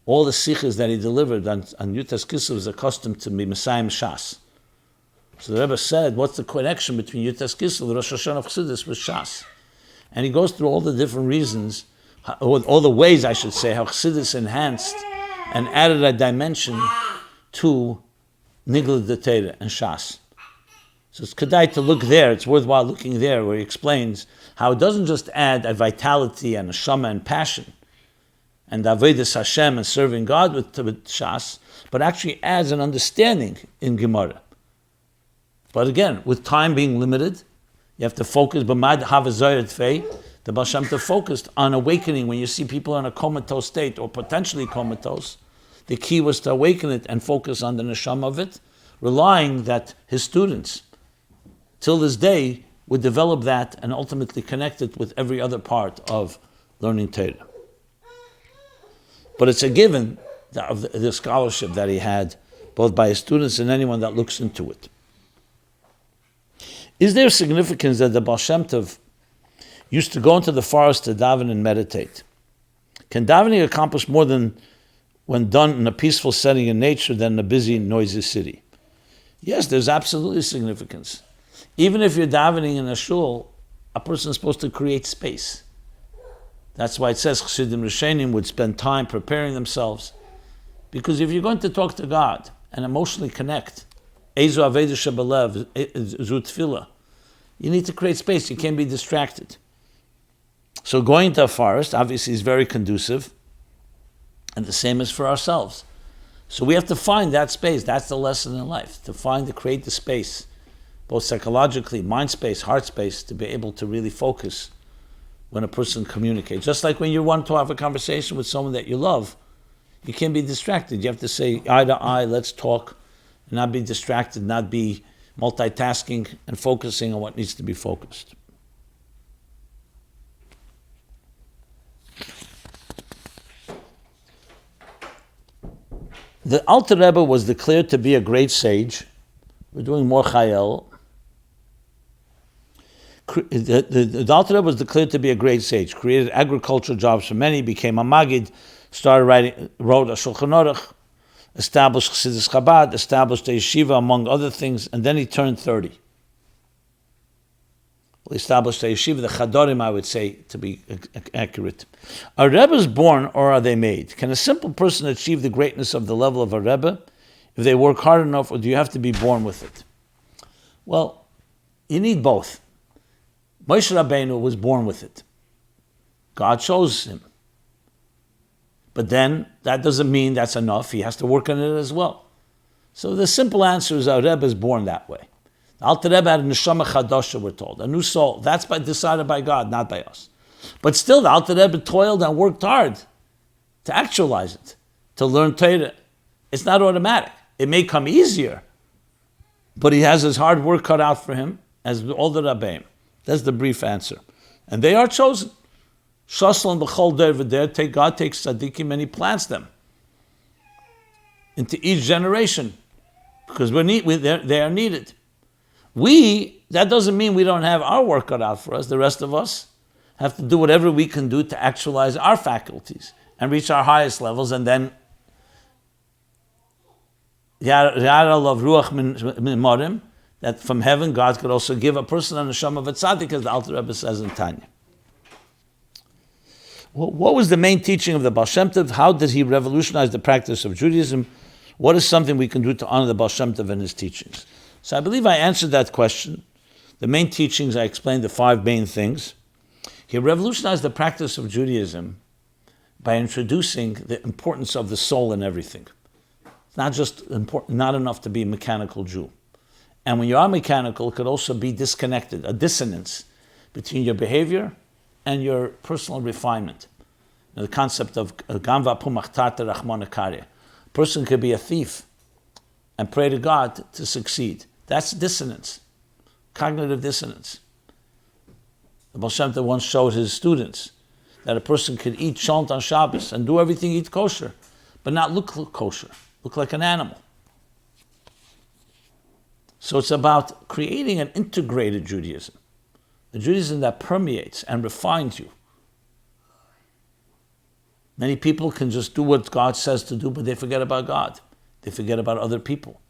all the sikhs that he delivered on Yutas Kislev was accustomed to be Messiah Shas. So the Rebbe said, what's the connection between Yutas Kislev, the Rosh Hashanah of Chassidus, with Shas? And he goes through all the different reasons, all the ways, I should say, how Chassidus enhanced and added a dimension to Nigla de Teira and Shas. So it's kedai to look there, it's worthwhile looking there, where he explains how it doesn't just add a vitality and a shama and passion, and avodas Hashem and serving God with Shas, but actually adds an understanding in Gemara. But again, with time being limited, you have to focus. The Baal Shem Tov focused on awakening when you see people in a comatose state or potentially comatose. The key was to awaken it and focus on the neshama of it, relying that his students, till this day, would develop that and ultimately connect it with every other part of learning Torah. But it's a given of the scholarship that he had, both by his students and anyone that looks into it. Is there significance that the Baal Shem Tov used to go into the forest to daven and meditate? Can davening accomplish more than when done in a peaceful setting in nature than in a busy, noisy city? Yes, there's absolutely significance. Even if you're davening in a shul, a person is supposed to create space. That's why it says Chassidim Rishonim would spend time preparing themselves. Because if you're going to talk to God and emotionally connect, Ezu Aveda Shebelev, Zu Tefillah, you need to create space. You can't be distracted. So going to a forest, obviously, is very conducive. And the same is for ourselves. So we have to find that space. That's the lesson in life. To create the space, both psychologically, mind space, heart space, to be able to really focus when a person communicates. Just like when you want to have a conversation with someone that you love, you can't be distracted. You have to say eye to eye, let's talk, and not be distracted, not be multitasking and focusing on what needs to be focused. The Alter Rebbe was declared to be a great sage. We're doing more Chai Elul. The Alter Rebbe was declared to be a great sage, created agricultural jobs for many, became a Magid, wrote a Shulchan Aruch, established Chassidus Chabad, established a Yeshiva, among other things, and then he turned 30. Well, he established a Yeshiva, the Chadorim, I would say, to be accurate. Are Rebbes born or are they made? Can a simple person achieve the greatness of the level of a Rebbe if they work hard enough, or do you have to be born with it? Well, you need both. Moshe Rabbeinu was born with it. God chose him. But then, that doesn't mean that's enough. He has to work on it as well. So the simple answer is our Rebbe is born that way. The Alter Rebbe had a neshama chadasha, we're told, a new soul. That's decided by God, not by us. But still, the Alter Rebbe toiled and worked hard to actualize it, to learn Torah. It's not automatic. It may come easier, but he has his hard work cut out for him, as all the Rabbeim. That's the brief answer. And they are chosen. Shaslan b'chol der v'der, God takes tzaddikim and he plants them into each generation, because they are needed. That doesn't mean we don't have our work cut out for us. The rest of us have to do whatever we can do to actualize our faculties and reach our highest levels, and then that from heaven God could also give a person a neshama of a tzaddik, as the Alter Rebbe says in Tanya. What was the main teaching of the Baal Shem Tov? How did he revolutionize the practice of Judaism? What is something we can do to honor the Baal Shem Tov and his teachings? So I believe I answered that question. The main teachings, I explained the 5 main things. He revolutionized the practice of Judaism by introducing the importance of the soul in everything. It's not just important, not enough to be a mechanical Jew. And when you are mechanical, it could also be disconnected, a dissonance between your behavior and your personal refinement. The concept of Gamva Pumachtata Rachmanakare. A person could be a thief and pray to God to succeed. That's dissonance, cognitive dissonance. The Baal Shem Tov once showed his students that a person could eat shont on Shabbos and do everything, eat kosher, but not look kosher. look like an animal. So it's about creating an integrated Judaism, a Judaism that permeates and refines you. Many people can just do what God says to do, but they forget about God. They forget about other people.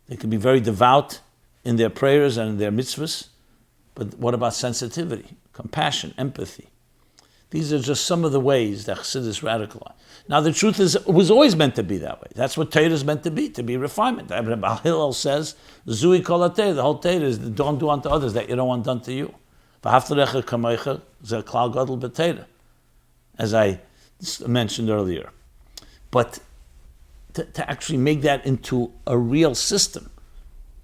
They can be very devout in their prayers and in their mitzvahs, but what about sensitivity, compassion, empathy? These are just some of the ways that Chassidus radicalized. Now the truth is, it was always meant to be that way. That's what Torah is meant to be refinement. Baal Hillel says, Zui kol Torah, the whole Torah is don't do unto others that you don't want done to you. V'haftarecha kamecha ze klal gadol b'Torah, as I mentioned earlier. But to actually make that into a real system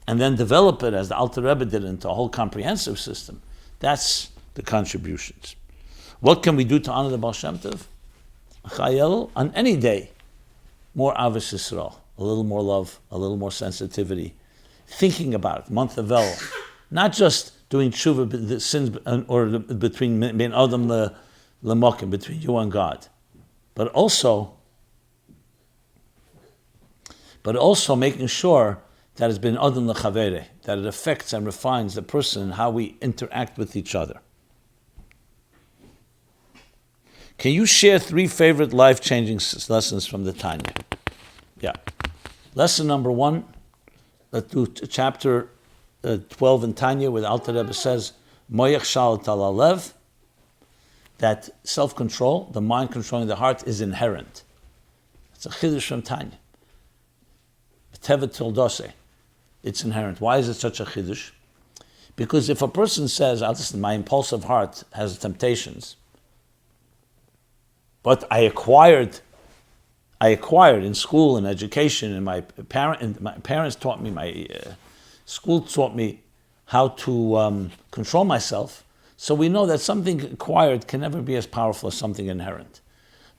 and then develop it as the Alter Rebbe did into a whole comprehensive system, that's the contributions. What can we do to honor the Baal Shem Tov? Chai Elul, on any day, more Avos Yisrael, a little more love, a little more sensitivity, thinking about it, month of Elul, not just doing tshuva, the sins, or between Ben Adam L'Mokim, between you and God, but also making sure that it's been Adam L'Chavere, that it affects and refines the person and how we interact with each other. Can you share 3 favorite life-changing lessons from the Tanya? Yeah. Lesson number 1, let's do chapter 12 in Tanya, where the Alter Rebbe says, Moyach shalat al alev, that self-control, the mind controlling the heart, is inherent. It's a chiddush from Tanya. Tevet tildose, it's inherent. Why is it such a chiddush? Because if a person says, listen, my impulsive heart has temptations, but I acquired in school and education, and my parents taught me, my school taught me how to control myself. So we know that something acquired can never be as powerful as something inherent.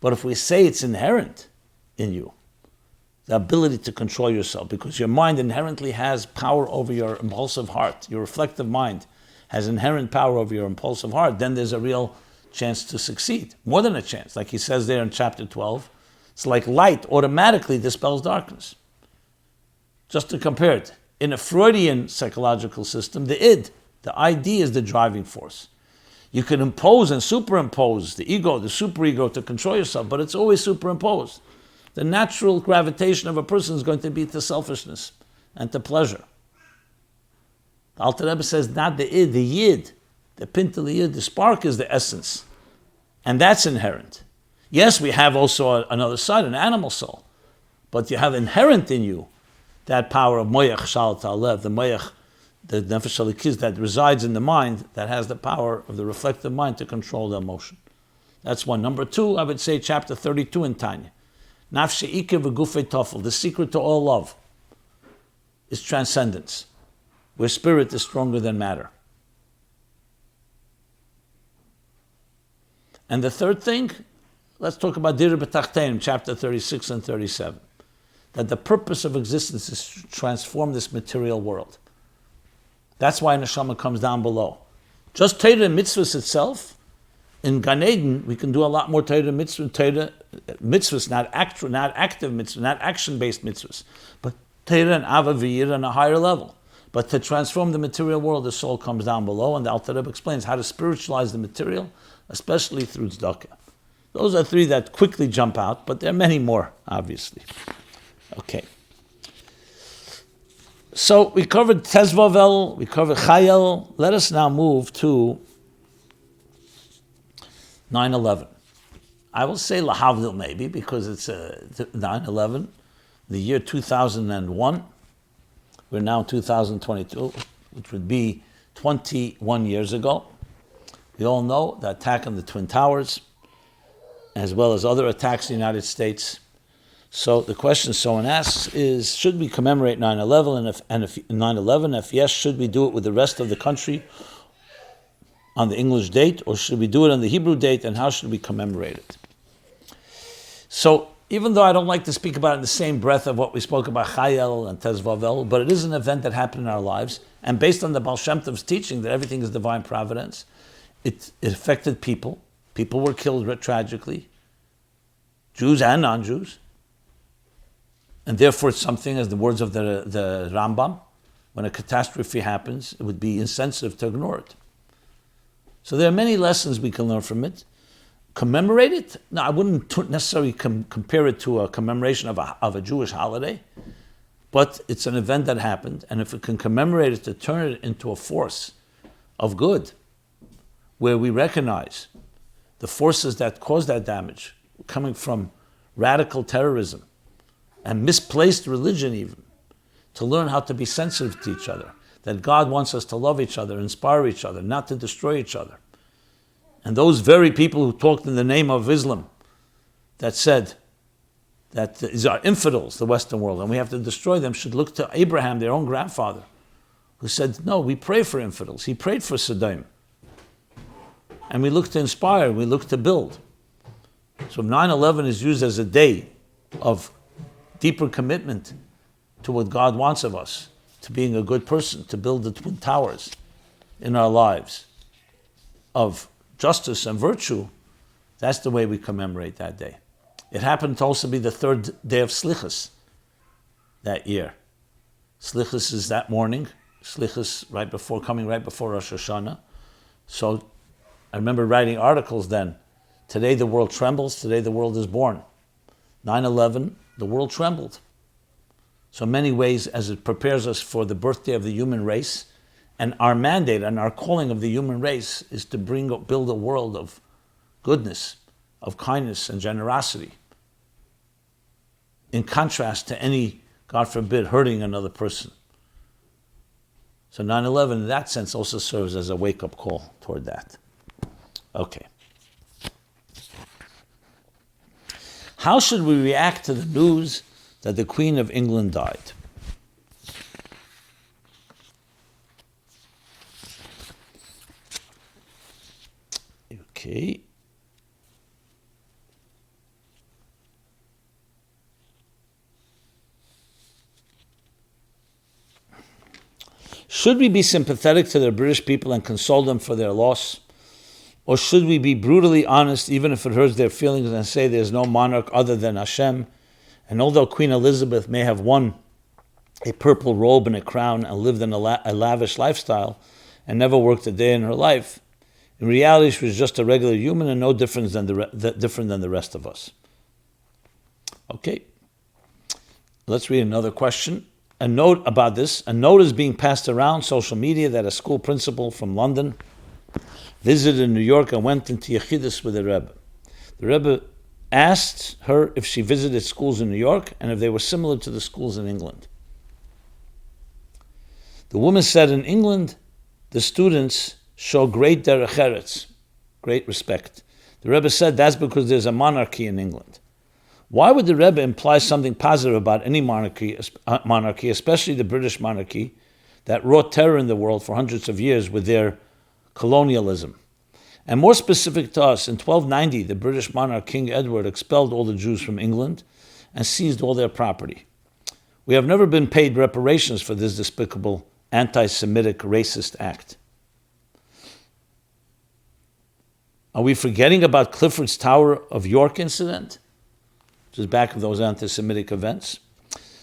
But if we say it's inherent in you, the ability to control yourself, because your mind inherently has power over your impulsive heart, your reflective mind has inherent power over your impulsive heart, then there's a real chance to succeed. More than a chance. Like he says there in chapter 12, it's like light automatically dispels darkness. Just to compare it, in a Freudian psychological system, the id, the ID, is the driving force. You can impose and superimpose the ego, the superego, to control yourself, but it's always superimposed. The natural gravitation of a person is going to be to selfishness and to pleasure. The Alter Rebbe says not the id, the yid, the pintel yid, the spark is the essence. And that's inherent. Yes, we have also another side, an animal soul. But you have inherent in you that power of moyach shalat alev, the moyach, the nefesh halikis that resides in the mind, that has the power of the reflective mind to control the emotion. That's one. Number 2, I would say chapter 32 in Tanya. Nafshe ike v'gufei tofel, the secret to all love is transcendence, where spirit is stronger than matter. And the third thing, let's talk about Dir B'Tachtein, chapter 36 and 37. That the purpose of existence is to transform this material world. That's why Neshama comes down below. Just Torah and mitzvahs itself, in Gan Eden, we can do a lot more Torah and mitzvahs, not active mitzvahs, not action-based mitzvahs, but Torah and Ava V'yira on a higher level. But to transform the material world, the soul comes down below, and the Alter Rebbe explains how to spiritualize the material, especially through tzedakah. Those are 3 that quickly jump out, but there are many more, obviously. Okay. So we covered Tezvav Elul, we covered Chai Elul. Let us now move to 9/11. I will say Lahavdil maybe, because it's 9/11, the year 2001. We're now in 2022, which would be 21 years ago. We all know the attack on the Twin Towers, as well as other attacks in the United States. So the question someone asks is, should we commemorate 9/11? And if 9/11, if yes, should we do it with the rest of the country on the English date, or should we do it on the Hebrew date, and how should we commemorate it? So even though I don't like to speak about it in the same breath of what we spoke about Chai Elul and Tezvav Elul, but it is an event that happened in our lives, and based on the Baal Shem Tov's teaching that everything is divine providence, it affected people. People were killed tragically, Jews and non-Jews. And therefore it's something, as the words of the Rambam, when a catastrophe happens, it would be insensitive to ignore it. So there are many lessons we can learn from it. Commemorate it? No, I wouldn't necessarily compare it to a commemoration of a Jewish holiday, but it's an event that happened, and if we can commemorate it to turn it into a force of good, where we recognize the forces that caused that damage, coming from radical terrorism and misplaced religion even, to learn how to be sensitive to each other, that God wants us to love each other, inspire each other, not to destroy each other. And those very people who talked in the name of Islam, that said that these are infidels, the Western world, and we have to destroy them, should look to Abraham, their own grandfather, who said, no, we pray for infidels. He prayed for Saddam. And we look to inspire, we look to build. So 9/11 is used as a day of deeper commitment to what God wants of us, to being a good person, to build the twin towers in our lives of justice and virtue. That's the way we commemorate that day. It happened to also be the third day of Slichus that year. Slichus is that morning, Slichus coming right before Rosh Hashanah. So I remember writing articles then. Today the world trembles, today the world is born. 9/11, the world trembled. So in many ways, as it prepares us for the birthday of the human race, and our mandate and our calling of the human race is to build a world of goodness, of kindness and generosity, in contrast to any, God forbid, hurting another person. So 9/11 in that sense also serves as a wake-up call toward that. Okay. How should we react to the news that the Queen of England died? Okay. Should we be sympathetic to the British people and console them for their loss? Or should we be brutally honest, even if it hurts their feelings, and say there's no monarch other than Hashem? And although Queen Elizabeth may have worn a purple robe and a crown and lived in a lavish lifestyle and never worked a day in her life, in reality she was just a regular human and no different than the rest of us. Okay, let's read another question. A note about this. A note is being passed around social media that a school principal from London visited New York and went into Yeshivas with the Rebbe. The Rebbe asked her if she visited schools in New York and if they were similar to the schools in England. The woman said, in England, the students show great derech eretz, great respect. The Rebbe said that's because there's a monarchy in England. Why would the Rebbe imply something positive about any monarchy, especially the British monarchy, that wrought terror in the world for hundreds of years with their colonialism? And more specific to us, in 1290, the British monarch King Edward expelled all the Jews from England and seized all their property. We have never been paid reparations for this despicable anti-Semitic racist act. Are we forgetting about Clifford's Tower of York incident, which is back of those anti-Semitic events?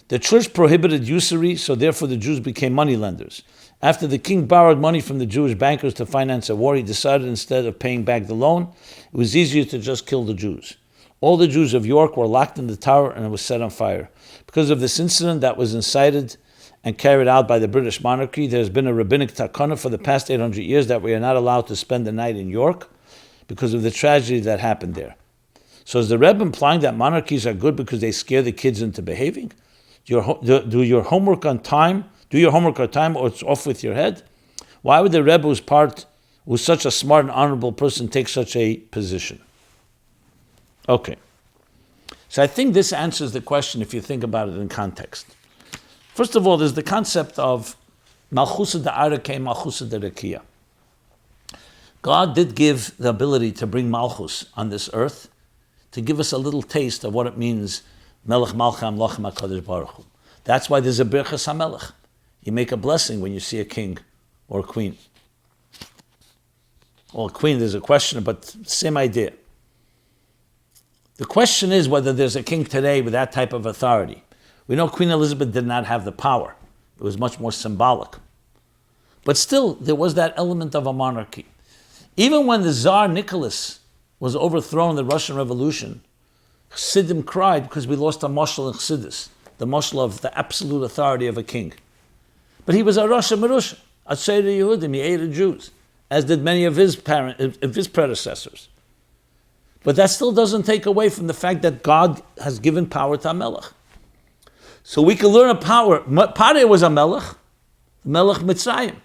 The church prohibited usury, so therefore the Jews became moneylenders. After the king borrowed money from the Jewish bankers to finance a war, he decided instead of paying back the loan, it was easier to just kill the Jews. All the Jews of York were locked in the tower and it was set on fire. Because of this incident that was incited and carried out by the British monarchy, there has been a rabbinic takana for the past 800 years that we are not allowed to spend the night in York because of the tragedy that happened there. So is the Rebbe implying that monarchies are good because they scare the kids into behaving? Do your homework on time, or it's off with your head? Why would the Rebbe, who's such a smart and honorable person, take such a position? Okay. So I think this answers the question if you think about it in context. First of all, there's the concept of Malchusa da'arake, Malchusa da'rekia. God did give the ability to bring Malchus on this earth, to give us a little taste of what it means, Melech Malcham Lochem HaKadosh Baruch Hu. That's why there's a Birchas HaMelech. You make a blessing when you see a king or a queen. Well, a queen, there's a question, but same idea. The question is whether there's a king today with that type of authority, We know Queen Elizabeth did not have the power. It was much more symbolic. But still, there was that element of a monarchy. Even when the Tsar Nicholas was overthrown in the Russian Revolution, Chassidim cried because we lost a mashal in Chassidus, the mashal of the absolute authority of a king. But he was a Rasha Merusha, a Tzeder Yehudim, he hated Jews, as did many of his predecessors. But that still doesn't take away from the fact that God has given power to a melech. So we can learn a power. Pare was a melech, Melech Mitzrayim.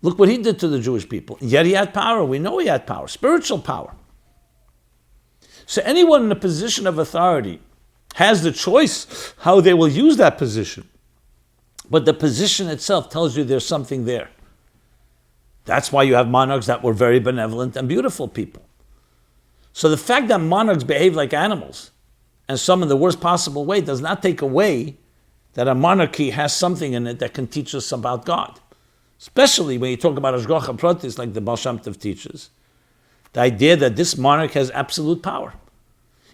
Look what he did to the Jewish people. Yet he had power. We know he had power, spiritual power. So anyone in a position of authority has the choice how they will use that position. But the position itself tells you there's something there. That's why you have monarchs that were very benevolent and beautiful people. So the fact that monarchs behave like animals, and some in the worst possible way, does not take away that a monarchy has something in it that can teach us about God. Especially when you talk about Ashgacha Pratis, like the Baal Shem Tov teaches. The idea that this monarch has absolute power.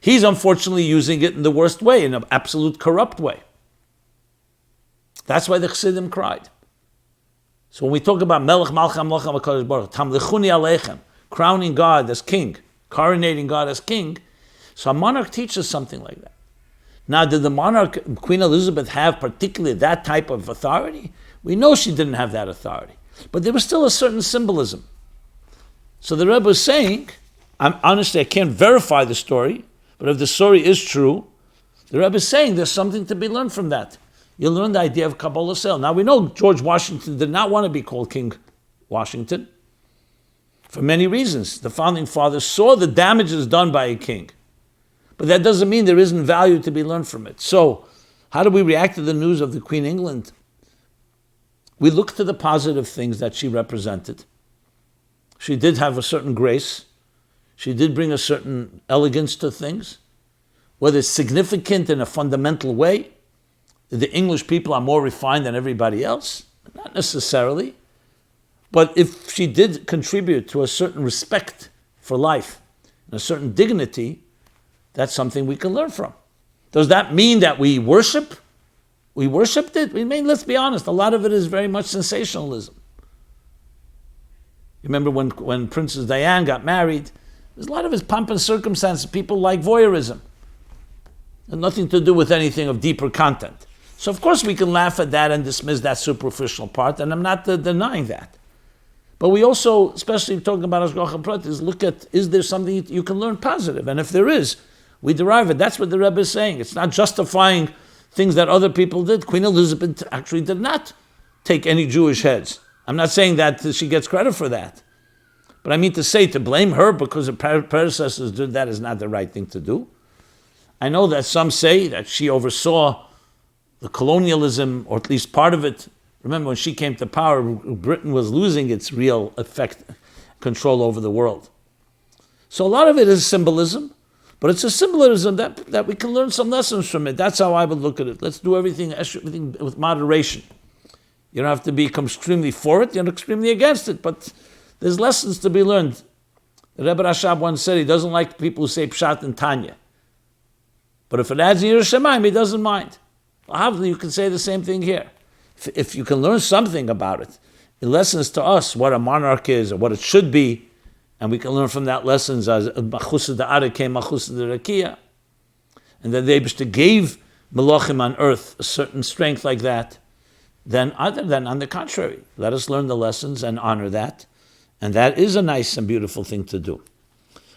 He's unfortunately using it in the worst way, in an absolute corrupt way. That's why the Chassidim cried. So when we talk about Melech Malcham Malcham HaKadosh Baruch Hu, Tamlichuni Aleichem, crowning God as king, coronating God as king, so a monarch teaches something like that. Now, did the monarch, Queen Elizabeth, have particularly that type of authority? We know she didn't have that authority. But there was still a certain symbolism. So the Rebbe was saying, honestly, I can't verify the story, but if the story is true, the Rebbe is saying there's something to be learned from that. You learn the idea of Kabbalah Sel. Now we know George Washington did not want to be called King Washington for many reasons. The founding fathers saw the damages done by a king. But that doesn't mean there isn't value to be learned from it. So, how do we react to the news of the Queen England? We look to the positive things that she represented. She did have a certain grace. She did bring a certain elegance to things. Whether it's significant in a fundamental way, the English people are more refined than everybody else? Not necessarily. But if she did contribute to a certain respect for life, and a certain dignity, that's something we can learn from. Does that mean that we worship? We worshipped it? I mean, let's be honest, a lot of it is very much sensationalism. You remember when Princess Diane got married, there's a lot of his pomp and circumstance. People like voyeurism. It had nothing to do with anything of deeper content. So of course we can laugh at that and dismiss that superficial part, and I'm not denying that. But we also, especially talking about Ashgacha Pratis, look at, is there something you can learn positive? And if there is, we derive it. That's what the Rebbe is saying. It's not justifying things that other people did. Queen Elizabeth actually did not take any Jewish heads. I'm not saying that she gets credit for that. But I mean to say, to blame her because her predecessors did that is not the right thing to do. I know that some say that she oversaw the colonialism, or at least part of it. Remember, when she came to power, Britain was losing its real control over the world. So a lot of it is symbolism, but it's a symbolism that we can learn some lessons from it. That's how I would look at it. Let's do everything with moderation. You don't have to become extremely for it, you're not extremely against it, but there's lessons to be learned. Rebbe Rashab once said he doesn't like people who say Pshat and Tanya. But if it adds in Yerushalayim, he doesn't mind. Obviously, you can say the same thing here. If you can learn something about it, it lessons to us what a monarch is or what it should be, and we can learn from that lessons as Machusad Da'ara came Machusad Da'rakia. And then the Eibishter gave Melachim on earth a certain strength like that. Then other than on the contrary, let us learn the lessons and honor that. And that is a nice and beautiful thing to do.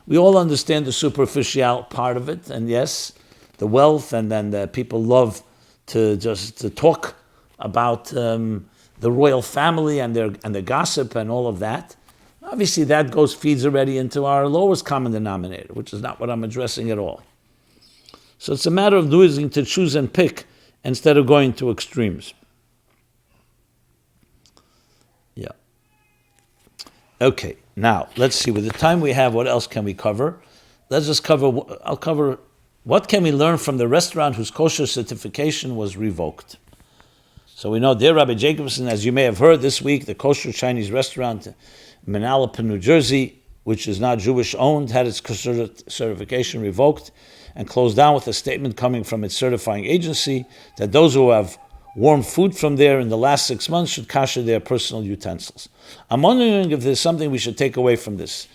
We all understand the superficial part of it, and yes, the wealth, and then the people love to talk about the royal family and the gossip and all of that. Obviously, that feeds already into our lowest common denominator, which is not what I'm addressing at all. So it's a matter of losing to choose and pick instead of going to extremes. Yeah. Okay, now let's see. With the time we have, what else can we cover? Let's just cover. I'll cover. What can we learn from the restaurant whose kosher certification was revoked? So we know, dear Rabbi Jacobson, as you may have heard this week, the kosher Chinese restaurant in Manalapan, New Jersey, which is not Jewish owned, had its kosher certification revoked and closed down with a statement coming from its certifying agency that those who have warm food from there in the last 6 months should kosher their personal utensils. I'm wondering if there's something we should take away from this.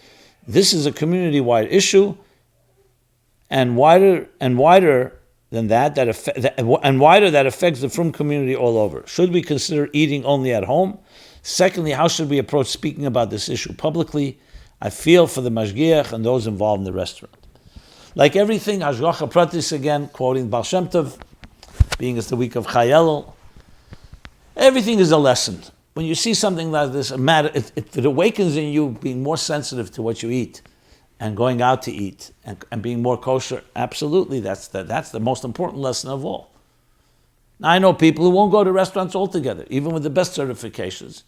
This is a community-wide issue, and wider than that affects the frum community all over. Should we consider eating only at home? Secondly, how should we approach speaking about this issue publicly? I feel for the mashgiach and those involved in the restaurant. Like everything, hashgacha pratis, again, quoting Baal Shem Tov, being it's the week of Chai Elul, everything is a lesson. When you see something like this, it awakens in you being more sensitive to what you eat and going out to eat and being more kosher. Absolutely, that's the most important lesson of all. Now, I know people who won't go to restaurants altogether, even with the best certifications.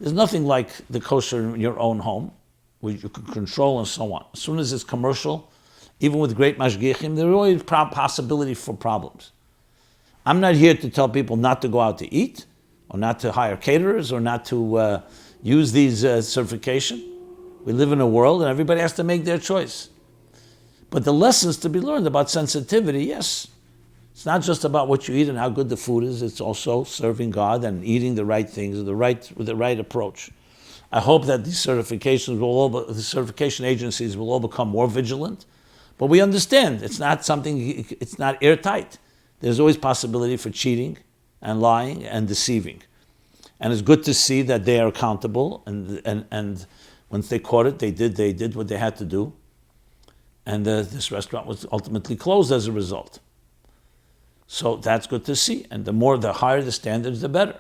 There's nothing like the kosher in your own home, where you can control and so on. As soon as it's commercial, even with great mashgichim, there's always possibility for problems. I'm not here to tell people not to go out to eat, or not to hire caterers, or not to use these certification. We live in a world and everybody has to make their choice. But the lessons to be learned about sensitivity, yes. It's not just about what you eat and how good the food is, it's also serving God and eating the right things with the right approach. I hope that these the certification agencies will all become more vigilant, but we understand it's not airtight. There's always possibility for cheating and lying and deceiving. And it's good to see that they are accountable and once they caught it, they did what they had to do. And this restaurant was ultimately closed as a result. So that's good to see. And the higher the standards, the better.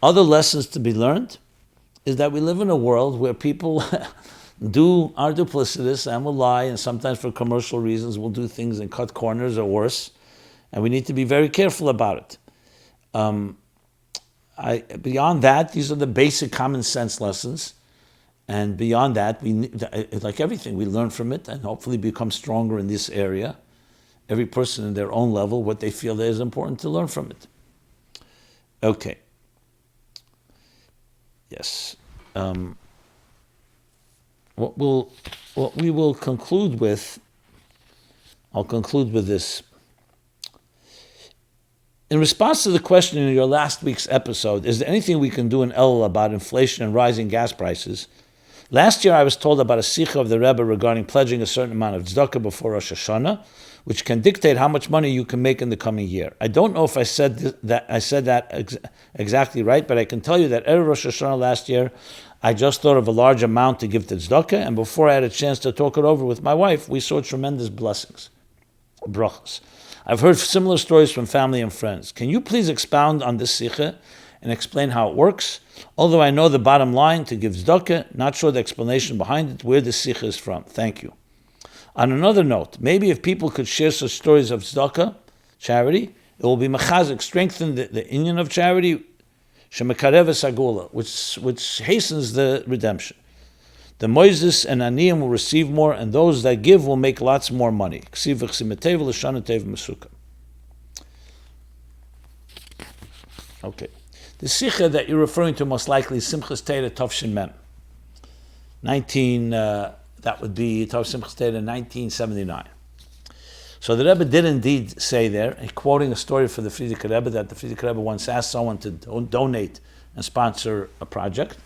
Other lessons to be learned is that we live in a world where people are duplicitous and will lie, and sometimes for commercial reasons will do things and cut corners or worse. And we need to be very careful about it. Beyond that, these are the basic common sense lessons. And beyond that, like everything, we learn from it and hopefully become stronger in this area. Every person in their own level, what they feel that is important to learn from it. Okay. Yes. What we will conclude with, I'll conclude with this. In response to the question in your last week's episode, is there anything we can do in Elul about inflation and rising gas prices? Last year I was told about a sikha of the Rebbe regarding pledging a certain amount of tzedakah before Rosh Hashanah, which can dictate how much money you can make in the coming year. I don't know if I said that exactly right, but I can tell you that Erev Rosh Hashanah last year, I just thought of a large amount to give to tzedakah, and before I had a chance to talk it over with my wife, we saw tremendous blessings, brachas. I've heard similar stories from family and friends. Can you please expound on this sikha and explain how it works? Although I know the bottom line, to give tzedakah, not sure the explanation behind it, where this sikha is from. Thank you. On another note, maybe if people could share such stories of tzedakah, charity, it will be mechazik, strengthen the inyan of charity, shemekarev sagula, which hastens the redemption. The Moises and Aniyim will receive more, and those that give will make lots more money. Okay. The sikha that you're referring to most likely is Simchas Torah Tov Mem. That would be Tov Simchas Torah 1979. So the Rebbe did indeed say there, quoting a story for the Frierdiker Rebbe, that the Frierdiker Rebbe once asked someone to donate and sponsor a project.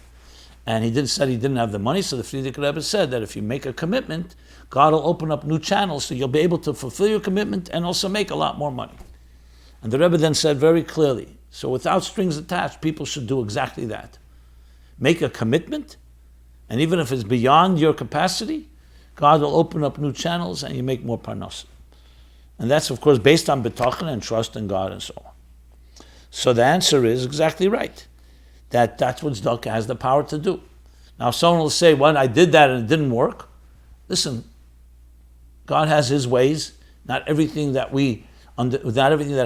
And he said he didn't have the money, so the Frierdiker Rebbe said that if you make a commitment, God will open up new channels so you'll be able to fulfill your commitment and also make a lot more money. And the Rebbe then said very clearly, so without strings attached, people should do exactly that. Make a commitment, and even if it's beyond your capacity, God will open up new channels and you make more parnas. And that's, of course, based on betachon and trust in God and so on. So the answer is exactly right. That's what tzedakah has the power to do. Now, if someone will say, well, I did that and it didn't work. Listen, God has His ways. Not everything that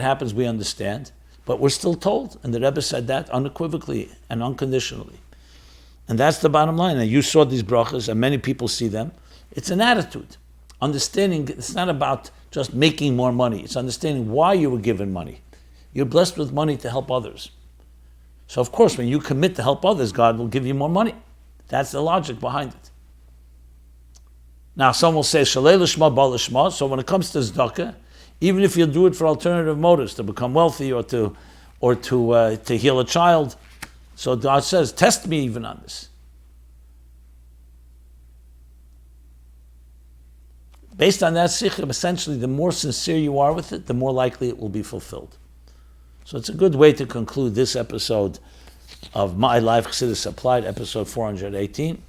happens we understand, but we're still told. And the Rebbe said that unequivocally and unconditionally. And that's the bottom line. And you saw these brachas, and many people see them. It's an attitude. Understanding, it's not about just making more money. It's understanding why you were given money. You're blessed with money to help others. So of course, when you commit to help others, God will give you more money. That's the logic behind it. Now, some will say, Shalei l'shma ba l'shma. So when it comes to tzedakah, even if you do it for alternative motives, to become wealthy or to heal a child, so God says, test me even on this. Based on that sikh, essentially, the more sincere you are with it, the more likely it will be fulfilled. So it's a good way to conclude this episode of My Life Chassidus Applied, episode 418.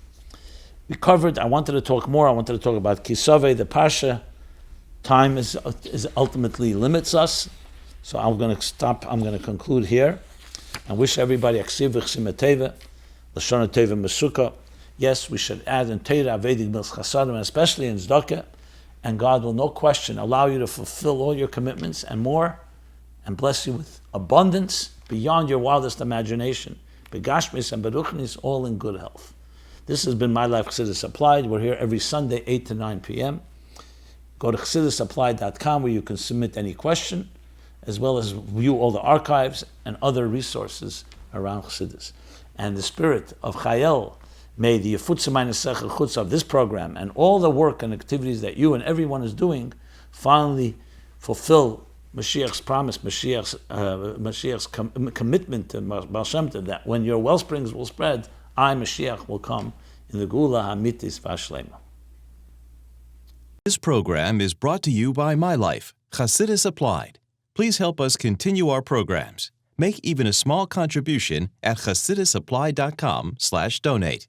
We covered, I wanted to talk more, I wanted to talk about Kisave, the Parsha. Time is ultimately limits us. So I'm going to conclude here. And wish everybody Aksiv v'chsim teva, Lashon teva mesuka. Yes, we should add in Teira, Avedig Mils Chasadim, and especially in tzedakah. And God will, no question, allow you to fulfill all your commitments and more, and bless you with abundance beyond your wildest imagination. Begashmis and Beruchnis, all in good health. This has been My Life Chassidus Applied. We're here every Sunday, 8 to 9 p.m. Go to chassidusapplied.com where you can submit any question, as well as view all the archives and other resources around Chassidus. And the spirit of Chai Elul, may the chutz of this program and all the work and activities that you and everyone is doing finally fulfill Mashiach's promise, Mashiach's commitment to Baal Shem Tov, that when your wellsprings will spread, I, Mashiach, will come in the Gula HaMitis V'Ashlema. This program is brought to you by My Life, Chassidus Applied. Please help us continue our programs. Make even a small contribution at chassidusapplied.com/donate.